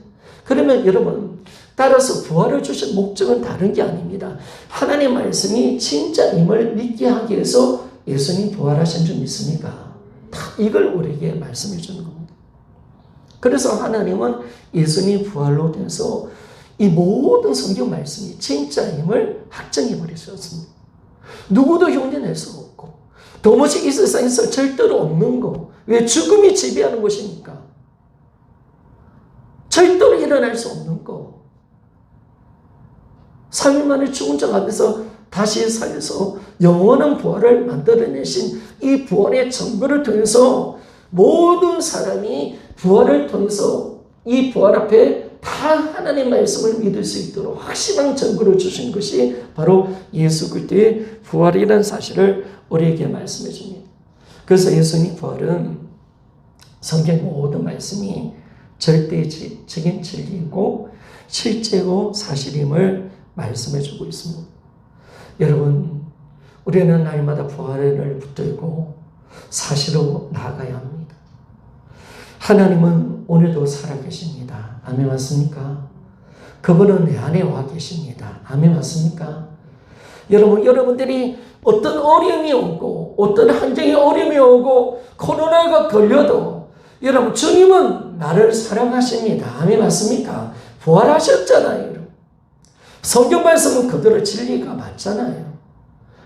그러면 여러분, 따라서 부활을 주신 목적은 다른 게 아닙니다. 하나님의 말씀이 진짜임을 믿게 하기 위해서 예수님 부활하신 줄 믿습니까? 다 이걸 우리에게 말씀해 주는 겁니다. 그래서 하나님은 예수님 부활로 돼서 이 모든 성경 말씀이 진짜임을 확정해 버리셨습니다. 누구도 흉내낼 수 없고 도무지 이 세상에서 절대로 없는 거. 왜? 죽음이 지배하는 것이니까. 절대로 일어날 수 없는 거. 3일 만에 죽은 자 앞에서 다시 살려서 영원한 부활을 만들어내신 이 부활의 증거를 통해서 모든 사람이 부활을 통해서 이 부활 앞에 다 하나님의 말씀을 믿을 수 있도록 확실한 증거를 주신 것이 바로 예수 그리스도의 부활이라는 사실을 우리에게 말씀해 줍니다. 그래서 예수님 부활은 성경 모든 말씀이 절대적인 진리이고 실제고 사실임을 말씀해 주고 있습니다. 여러분, 우리는 날마다 부활을 붙들고 사실로 나아가야 합니다. 하나님은 오늘도 살아계십니다. 아멘 맞습니까? 그분은 내 안에 와 계십니다. 아멘 맞습니까? 여러분들이 어떤 어려움이 오고 어떤 환경에 어려움이 오고 코로나가 걸려도 여러분 주님은 나를 사랑하십니다. 아멘 맞습니까? 부활하셨잖아요. 여러분. 성경 말씀은 그대로 진리가 맞잖아요.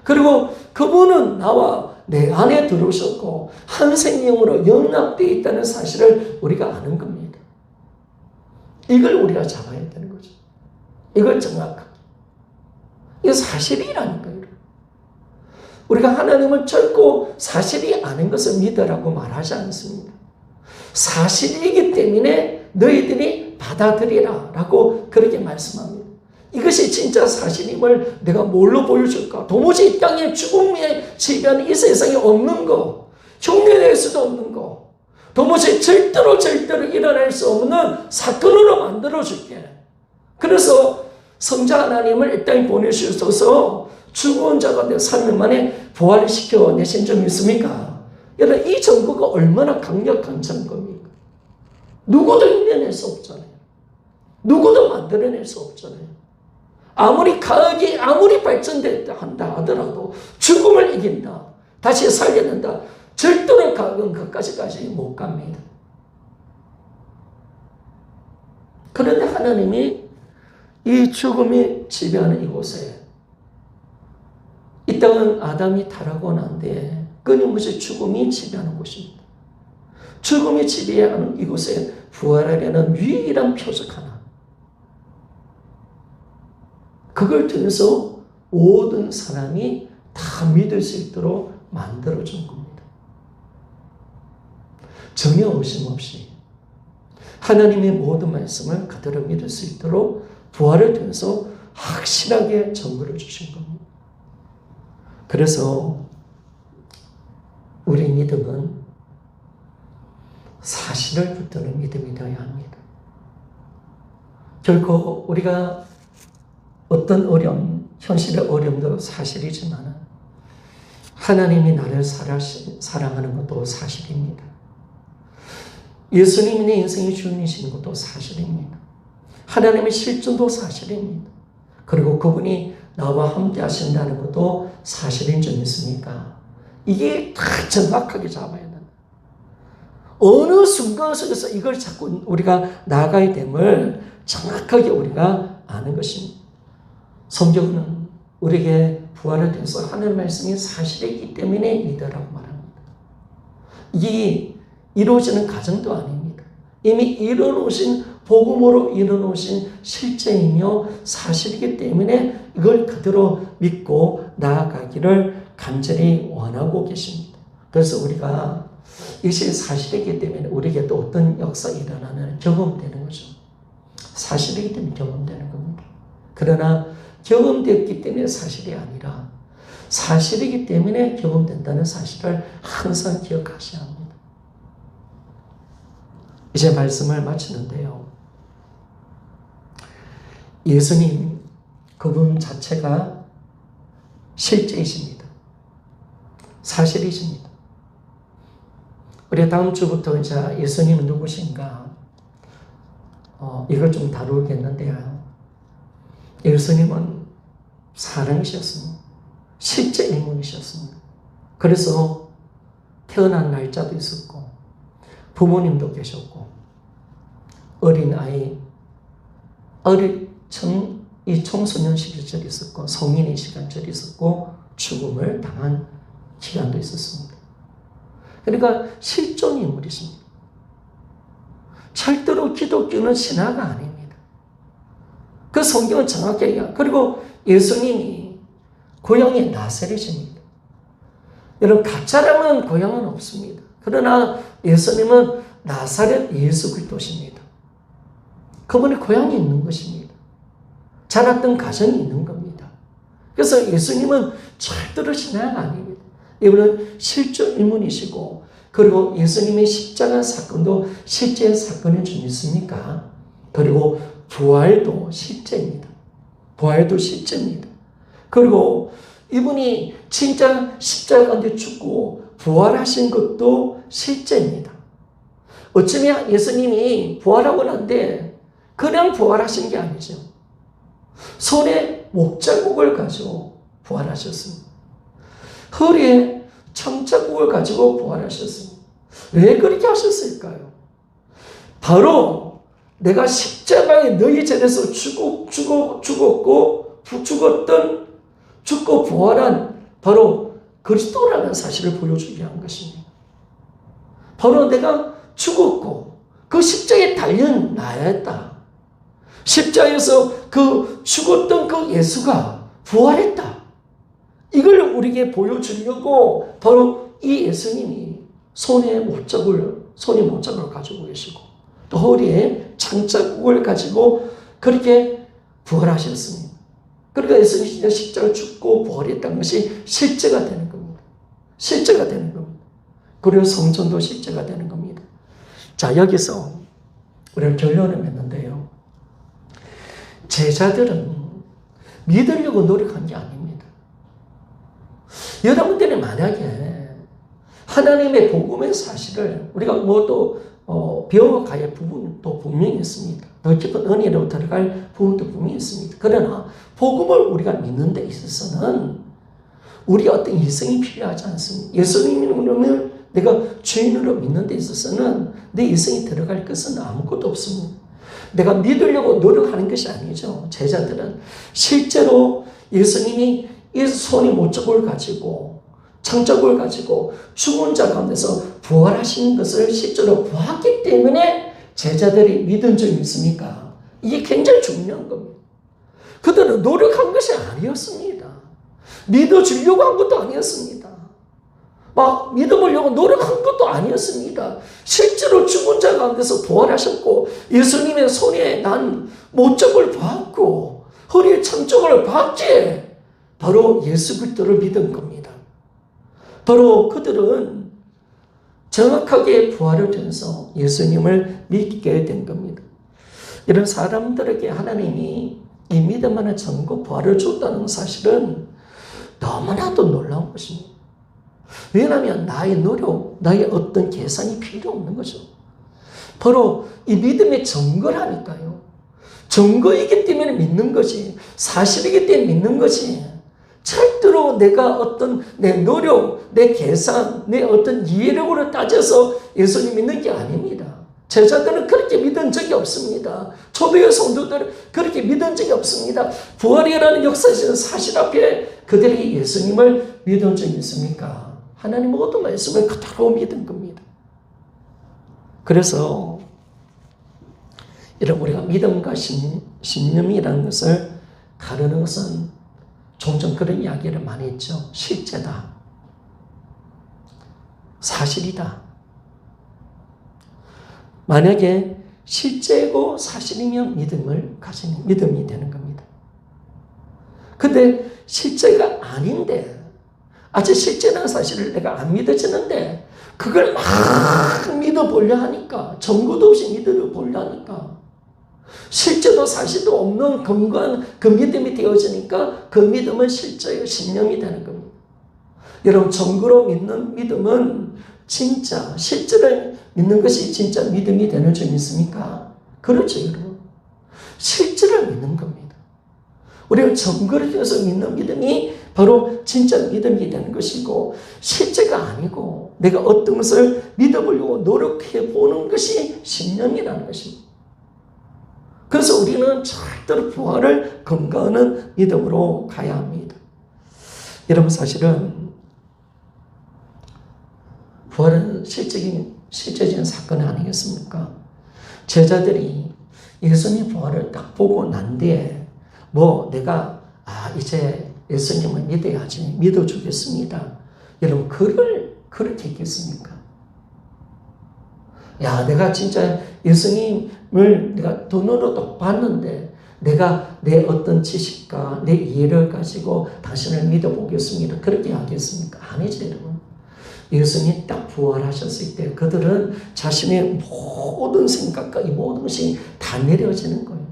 그리고 그분은 나와 내 안에 들어오셨고 한 생명으로 연합되어 있다는 사실을 우리가 아는 겁니다. 이걸 우리가 잡아야 되는 거죠. 이걸 정확하게. 이게 사실이라니까요. 우리가 하나님을 결코 사실이 아닌 것을 믿으라고 말하지 않습니다. 사실이기 때문에 너희들이 받아들이라 라고 그렇게 말씀합니다. 이것이 진짜 사실임을 내가 뭘로 보여줄까? 도무지 이 땅에 죽음에 지배하는 이 세상에 없는 거, 흉내낼 수도 없는 거, 도무지 절대로 일어날 수 없는 사건으로 만들어줄게. 그래서 성자 하나님을 이 땅에 보내주셔서 죽은 자가 3일 만에 부활시켜 내신 점 있습니까? 여러분, 이 증거가 얼마나 강력한 증거입니까? 누구도 이겨낼 수 없잖아요. 누구도 만들어낼 수 없잖아요. 아무리 과학이 아무리 발전됐다 한다 하더라도 죽음을 이긴다, 다시 살려낸다, 절대로 과학은 그까지까지 못 갑니다. 그런데 하나님이 이 죽음이 지배하는 이곳에, 이 땅은 아담이 타락하고 난 뒤에 끊임없이 죽음이 지배하는 곳입니다. 죽음이 지배하는 이곳에 부활하려는 유일한 표적 하나, 그걸 통해서 모든 사람이 다 믿을 수 있도록 만들어준 겁니다. 전혀 의심 없이 하나님의 모든 말씀을 그대로 믿을 수 있도록 부활을 통해서 확실하게 증거를 주신 겁니다. 그래서 우리 믿음은 사실을 붙드는 믿음이 되어야 합니다. 결코 우리가 어떤 어려움, 현실의 어려움도 사실이지만 하나님이 나를 사랑하는 것도 사실입니다. 예수님이 내 인생의 주인이신 것도 사실입니다. 하나님의 실존도 사실입니다. 그리고 그분이 나와 함께 하신다는 것도 사실인 줄 믿습니까? 이게 다 정확하게 잡아야 된다. 어느 순간 속에서 이걸 자꾸 우리가 나아가야 됨을 정확하게 우리가 아는 것입니다. 성경은 우리에게 부활에 대해서 하는 말씀이 사실이기 때문에 믿으라고 말합니다. 이 이루어지는 과정도 아닙니다. 이미 이뤄놓으신 복음으로 이뤄놓으신 실제이며 사실이기 때문에 이걸 그대로 믿고 나아가기를 간절히 원하고 계십니다. 그래서 우리가 이것이 사실이기 때문에 우리에게 또 어떤 역사가 일어나는 경험되는 거죠. 사실이기 때문에 경험되는 겁니다. 그러나 경험되었기 때문에 사실이 아니라 사실이기 때문에 경험된다는 사실을 항상 기억하셔야 합니다. 이제 말씀을 마치는데요. 예수님, 그분 자체가 실제이십니다. 사실이십니다. 우리 다음 주부터 이제 예수님은 누구신가? 이걸 좀 다루겠는데요. 예수님은 사람이셨습니다. 실제 인물이셨습니다. 그래서 태어난 날짜도 있었고, 부모님도 계셨고, 어린아이, 이 청소년 시절이 있었고, 성인의 시간절이 있었고, 죽음을 당한 기간도 있었습니다. 그러니까 실존 인물이십니다. 절대로 기독교는 신화가 아닙니다. 그 성경은 정확히 얘기합니다. 그리고 예수님이 고향이 나사렛입니다. 여러분, 가짜라는 고향은 없습니다. 그러나 예수님은 나사렛 예수 그리스도십니다. 그분의 고향이 있는 것입니다. 자랐던 가정이 있는 겁니다. 그래서 예수님은 절대로 신화가 아닙니다. 이분은 실존 인물이시고, 그리고 예수님의 십자가 사건도 실제 사건인 줄 믿습니까? 그리고 부활도 실제입니다. 부활도 실제입니다. 그리고 이분이 진짜 십자가 가운데 죽고 부활하신 것도 실제입니다. 어쩌면 예수님이 부활하고 난데 그냥 부활하신 게 아니죠. 손에 목자국을 가지고 부활하셨습니다. 허리에 청자국을 가지고 부활하셨습니다. 왜 그렇게 하셨을까요? 바로 내가 십자가에 너희 전에서 죽고 부활한 바로 그리스도라는 사실을 보여주기 위한 것입니다. 바로 내가 죽었고 그 십자가에 달린 나였다. 십자가에서 그 죽었던 그 예수가 부활했다. 이걸 우리에게 보여주려고 바로 이 예수님이 손에 못자국을 가지고 계시고 또 허리에 창자국을 가지고 그렇게 부활하셨습니다. 그러니까 예수님이 진짜 십자가 죽고 부활했다는 것이 실제가 되는 겁니다. 실제가 되는 겁니다. 그리고 성전도 실제가 되는 겁니다. 자, 여기서 우리가 결론을 맺는데요. 제자들은 믿으려고 노력한 게 아닙니다. 여러분들이 만약에 하나님의 복음의 사실을 우리가 배워가야 할 부분도 분명히 있습니다. 더 깊은 은혜로 들어갈 부분도 분명히 있습니다. 그러나 복음을 우리가 믿는 데 있어서는 우리 어떤 희생이 필요하지 않습니다. 예수님을 내가 주인으로 믿는 데 있어서는 내 희생이 들어갈 것은 아무것도 없습니다. 내가 믿으려고 노력하는 것이 아니죠. 제자들은 실제로 예수님이 이 손에 못자국을 가지고 창자국을 가지고 죽은 자 가운데서 부활하신 것을 실제로 보았기 때문에 제자들이 믿은 적이 있습니까? 이게 굉장히 중요한 겁니다. 그들은 노력한 것이 아니었습니다. 믿어주려고 한 것도 아니었습니다. 막 믿어보려고 노력한 것도 아니었습니다. 실제로 죽은 자 가운데서 부활하셨고 예수님의 손에 난 못자국을 봤고 허리에 창자국을 봤기에 바로 예수 그리스도를 믿은 겁니다. 바로 그들은 정확하게 부활을 통해서 예수님을 믿게 된 겁니다. 이런 사람들에게 하나님이 이 믿음 안에 전고 부활을 줬다는 사실은 너무나도 놀라운 것입니다. 왜냐하면 나의 노력, 나의 어떤 계산이 필요 없는 거죠. 바로 이 믿음의 증거라니까요. 증거이기 때문에 믿는 것이, 사실이기 때문에 믿는 것이 절대로 내가 어떤 내 노력, 내 계산, 내 어떤 이해력으로 따져서 예수님 믿는 게 아닙니다. 제자들은 그렇게 믿은 적이 없습니다. 초대의 성도들은 그렇게 믿은 적이 없습니다. 부활이라는 역사적인 사실 앞에 그들이 예수님을 믿은 적이 있습니까? 하나님 모든 말씀을 그대로 믿은 겁니다. 그래서 이런 우리가 믿음과 신념이라는 것을 가르는 것은 종종 그런 이야기를 많이 했죠. 실제다. 사실이다. 만약에 실제고 사실이면 믿음이 되는 겁니다. 근데 실제가 아닌데, 아직 실제라는 사실을 내가 안 믿어지는데, 그걸 막 믿어보려 하니까, 정보도 없이 믿어보려 하니까, 실제도 사실도 없는 근거한 그 믿음이 되어지니까 그 믿음은 실제의 신념이 되는 겁니다. 여러분, 정보로 믿는 믿음은 진짜 실제를 믿는 것이 진짜 믿음이 되는 줄 믿습니까? 그렇죠, 여러분. 실제를 믿는 겁니다. 우리가 정거를 통해서 믿는 믿음이 바로 진짜 믿음이 되는 것이고, 실제가 아니고 내가 어떤 것을 믿어보려고 노력해 보는 것이 신념이라는 것입니다. 그래서 우리는 절대로 부활을 건강한 믿음으로 가야 합니다. 여러분, 사실은 부활은 실제적인 사건 아니겠습니까? 제자들이 예수님 부활을 딱 보고 난 뒤에 내가 이제 예수님을 믿어야지, 믿어주겠습니다. 여러분, 그렇게 했겠습니까? 내가 진짜 예수님을 내가 눈으로 딱 봤는데 내가 내 어떤 지식과 내 이해를 가지고 당신을 믿어보겠습니다. 그렇게 하겠습니까? 아니죠, 여러분. 예수님이 딱 부활하셨을 때 그들은 자신의 모든 생각과 이 모든 것이 다 내려지는 거예요.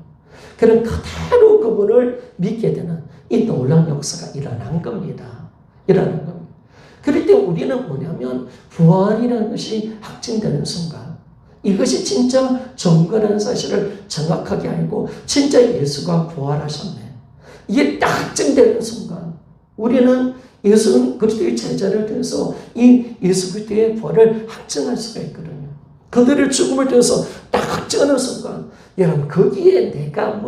그럼 그대로 그분을 믿게 되는 이 놀라운 역사가 일어난 겁니다. 일어난 겁니다. 그럴 때 우리는 뭐냐면 부활이라는 것이 확증되는 순간, 이것이 진짜 정거라는 사실을 정확하게 알고 진짜 예수가 부활하셨네, 이게 딱 확증되는 순간 우리는 예수 그리스도의 제자를 통해서 이 예수 그리스도의 부활을 확증할 수가 있거든요. 그들의 죽음을 통해서 딱 확증하는 순간, 여러분, 거기에 내가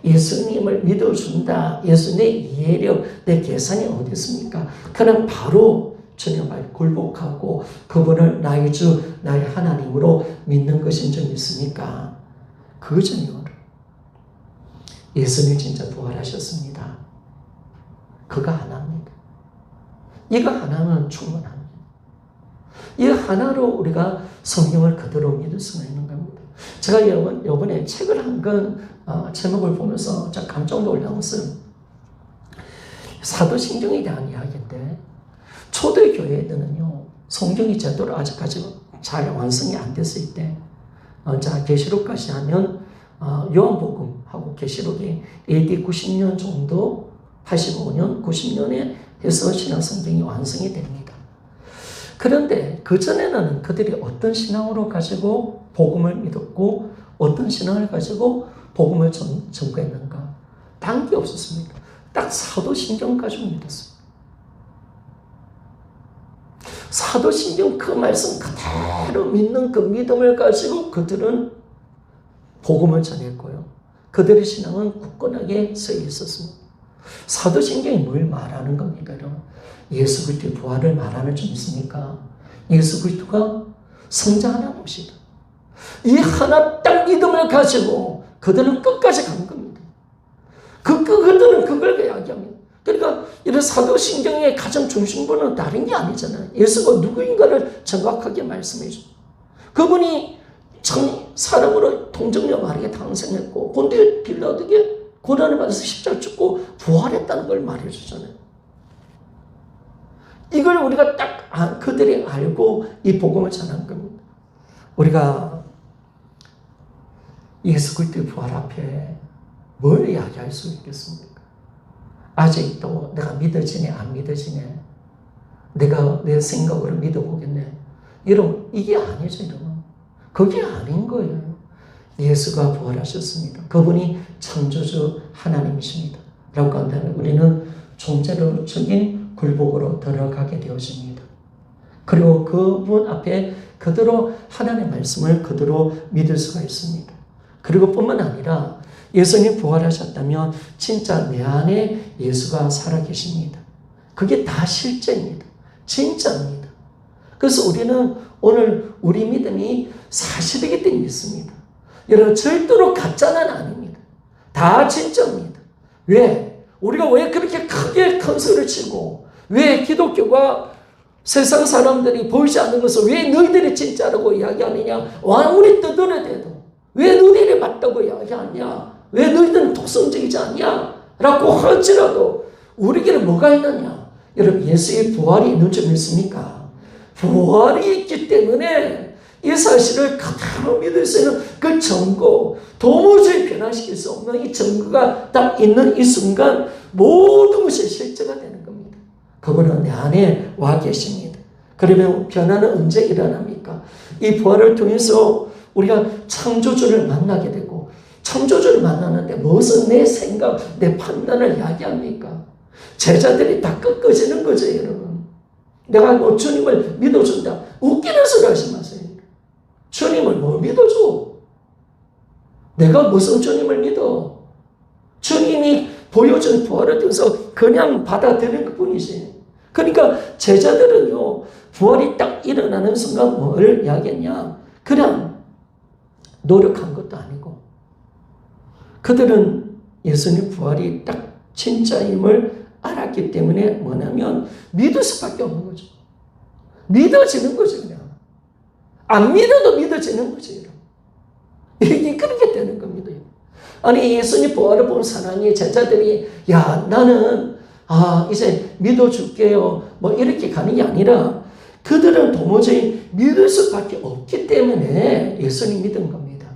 예수님을 믿어준다, 예수님의 이해력, 내 계산이 어디 있습니까? 그럼 바로 주님 말 굴복하고 그분을 나의 주, 나의 하나님으로 믿는 것인 줄 믿습니까? 그거죠. 예수님 진짜 부활하셨습니다. 그거 하나입니다. 이거 하나는 충분합니다. 이 하나로 우리가 성경을 그대로 믿을 수가 있는 겁니다. 제가 이번에 책을 한 권 제목을 보면서 참 깜짝 놀란 것은 사도신경에 대한 이야기인데, 초대교회에는요, 성경이 제대로 아직까지 잘 완성이 안 됐을 때, 계시록까지 하면 요한복음하고 계시록이 AD 90년 정도, 85년, 90년에 해서 신약성경이 완성이 됩니다. 그런데 그전에는 그들이 어떤 신앙으로 가지고 복음을 믿었고 어떤 신앙을 가지고 복음을 전거했는가? 단 게 없었습니다. 딱 사도신경까지 믿었습니다. 사도신경 그 말씀 그대로 믿는 그 믿음을 가지고 그들은 복음을 전했고요. 그들의 신앙은 굳건하게 서 있었습니다. 사도신경이 뭘 말하는 겁니까? 예수 그리스도의 부활을 말하는 줄 믿습니까? 예수 그리스도가 성자 하나님이시다. 이 하나 딱 믿음을 가지고 그들은 끝까지 간 겁니다. 그들은 그걸 이야기합니다. 그러니까 이런 사도신경의 가장 중심부는 다른 게 아니잖아요. 예수가 누구인가를 정확하게 말씀해 줍니다. 그분이 참 사람으로 동정녀 마리아에 탄생했고 본디오 빌라도에게 고난을 받아서 십자가 죽고 부활했다는 걸 말해주잖아요. 이걸 우리가 딱 그들이 알고 이 복음을 전한 겁니다. 우리가 예수 그리스도의 부활 앞에 뭘 이야기할 수 있겠습니까? 아직도 내가 믿어지네 안 믿어지네, 내가 내 생각으로 믿어보겠네, 여러분, 이게 아니죠. 여러분, 그게 아닌 거예요. 예수가 부활하셨습니다. 그분이 창조주 하나님이십니다. 라고 한다면 우리는 존재론적인 굴복으로 들어가게 되어집니다. 그리고 그분 앞에 그대로 하나님의 말씀을 그대로 믿을 수가 있습니다. 그리고 뿐만 아니라 예수님 부활하셨다면 진짜 내 안에 예수가 살아계십니다. 그게 다 실제입니다. 진짜입니다. 그래서 우리는 오늘 우리 믿음이 사실이기 때문에 믿습니다. 여러분 절대로 가짜는 아닙니다. 다 진짜입니다. 왜? 우리가 왜 그렇게 크게 큰 소리를 치고 왜 기독교가 세상 사람들이 보이지 않는 것을 왜 너희들이 진짜라고 이야기하느냐? 아무리 떠들어대도 왜 너희들이 맞다고 이야기하냐? 왜 너희들은 독선적이지 않냐? 라고 할지라도 우리에게는 뭐가 있느냐? 여러분 예수의 부활이 있는 줄 믿습니까? 부활이 있기 때문에 이 사실을 그대로 믿을 수 있는 그 증거, 도무지 변화시킬 수 없는 이 증거가 딱 있는 이 순간 모든 것이 실제가 되는 겁니다. 그분은 내 안에 와 계십니다. 그러면 변화는 언제 일어납니까? 이 부활을 통해서 우리가 창조주를 만나게 되고 창조주를 만나는데 무슨 내 생각, 내 판단을 이야기합니까? 제자들이 다 꺾어지는 거죠, 여러분. 내가 뭐 주님을 믿어준다. 웃기는 소리 하지 마세요. 주님을 뭐 믿어줘? 내가 무슨 주님을 믿어? 주님이 보여준 부활을 통해서 그냥 받아들이는 것 뿐이지. 그러니까 제자들은요, 부활이 딱 일어나는 순간 뭘 이야기했냐? 그냥 노력한 것도 아니고, 그들은 예수님 부활이 딱 진짜임을 알았기 때문에 뭐냐면 믿을 수밖에 없는 거죠. 믿어지는 거죠, 그냥. 안 믿어도 믿어지는 거죠, 여러분. 이게 그렇게 되는 겁니다. 아니, 예수님 부활을 본 사람이 제자들이, 야, 나는, 이제 믿어줄게요. 뭐, 이렇게 가는 게 아니라, 그들은 도무지 믿을 수밖에 없기 때문에 예수님 믿은 겁니다.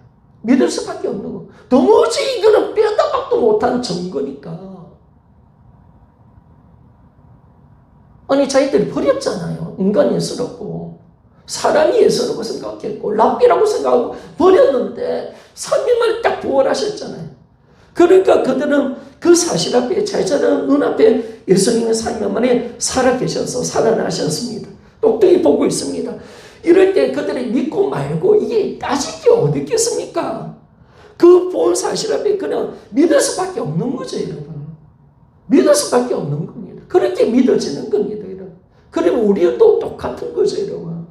믿을 수밖에 없는 거. 도무지 이거는 빼다 박도 못한 증거니까. 아니, 자기들이 버렸잖아요. 인간이 예수롭고. 사람이 예수라고 생각했고 랍비라고 생각하고 버렸는데 3일 만에 딱 부활하셨잖아요. 그러니까 그들은 그 사실 앞에 제자들은 눈앞에 예수님의 3일 만에 살아계셔서 살아나셨습니다. 똑똑히 보고 있습니다. 이럴 때 그들이 믿고 말고 이게 따질 게 어디 있겠습니까? 그 본 사실 앞에 그냥 믿을 수밖에 없는 거죠, 여러분. 믿을 수밖에 없는 겁니다. 그렇게 믿어지는 겁니다, 여러분. 그러면 우리도 똑같은 거죠, 여러분.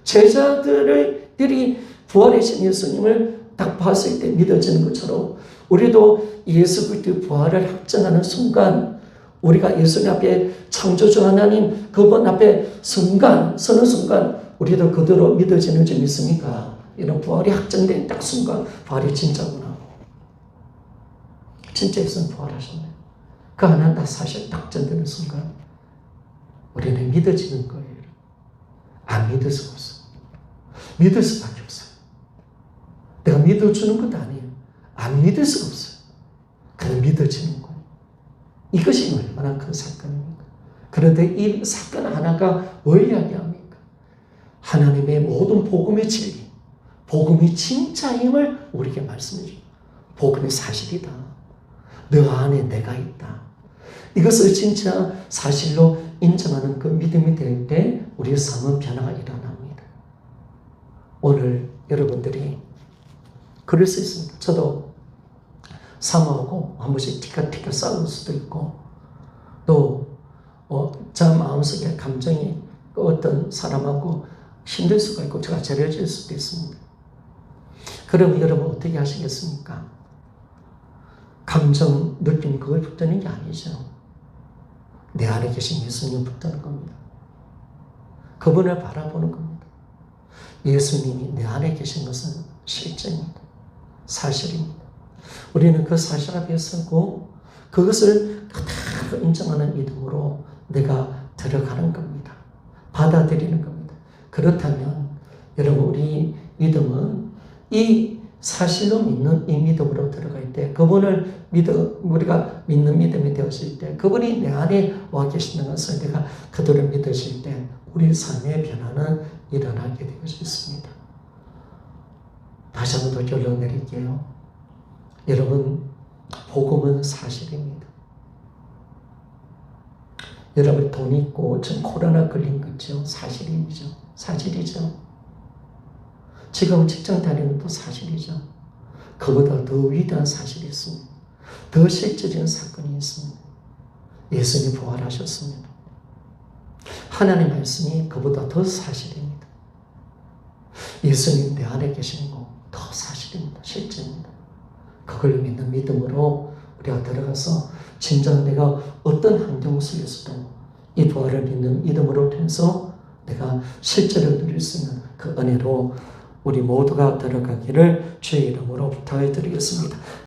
제자들이 부활하신 예수님을 딱 봤을 때 믿어지는 것처럼 우리도 예수 그리스도의 부활을 확증하는 순간 우리가 예수님 앞에 창조주 하나님 그분 앞에 서는 순간 우리도 그대로 믿어지는 줄 믿습니까? 이런 부활이 확정된 딱 순간 부활이 진짜구나. 진짜 예수님 부활하셨네. 그 하나는 다 사실 딱 전되는 순간 우리는 믿어지는 거예요. 안 믿을 수가 없어요. 믿을 수밖에 없어요. 내가 믿어주는 것도 아니에요. 안 믿을 수가 없어요. 그냥 믿어지는 거예요. 이것이 얼마나 큰 사건입니까? 그런데 이 사건 하나가 뭘 이야기합니까? 하나님의 모든 복음의 진리, 복음이 진짜임을 우리에게 말씀해 줍니다. 복음이 사실이다. 너 안에 내가 있다. 이것을 진짜 사실로 인정하는 그 믿음이 될 때 우리의 삶은 변화가 일어납니다. 오늘 여러분들이 그럴 수 있습니다. 저도 사모하고 한 번씩 티격태격 싸울 수도 있고 또 저 마음속에 감정이 어떤 사람하고 힘들 수가 있고 제가 절여질 수도 있습니다. 그러면 여러분 어떻게 하시겠습니까? 감정, 느낌 그걸 붙드는 게 아니죠. 내 안에 계신 예수님 붙드는 겁니다. 그분을 바라보는 겁니다. 예수님이 내 안에 계신 것은 실제입니다. 사실입니다. 우리는 그 사실 앞에 서고 그것을 그대로 인정하는 믿음으로 내가 들어가는 겁니다. 받아들이는 겁니다. 그렇다면 여러분 우리 믿음은 이 사실로 믿는 이 믿음으로 들어갈 때 그분을 우리가 믿는 믿음이 되었을 때 그분이 내 안에 와 계시는 것을 내가 그들을 믿으실 때 우리 삶의 변화는 일어나게 될 것이 있습니다. 다시 한 번 더 결론 내릴게요. 여러분 복음은 사실입니다. 여러분 돈 있고 지금 코로나 걸린 거죠. 사실이죠. 사실이죠. 지금 직장 다니는 것도 사실이죠. 그보다 더 위대한 사실이 있습니다. 더 실제적인 사건이 있습니다. 예수님이 부활하셨습니다. 하나님의 말씀이 그보다 더 사실입니다. 예수님 내 안에 계신 거 더 사실입니다. 실제입니다. 그걸 믿는 믿음으로 우리가 들어가서 진정 내가 어떤 환경 속에서도 이 부활을 믿는 믿음으로 통해서 내가 실제로 누릴 수 있는 그 은혜로 우리 모두가 들어가기를 주의 이름으로 부탁해 드리겠습니다.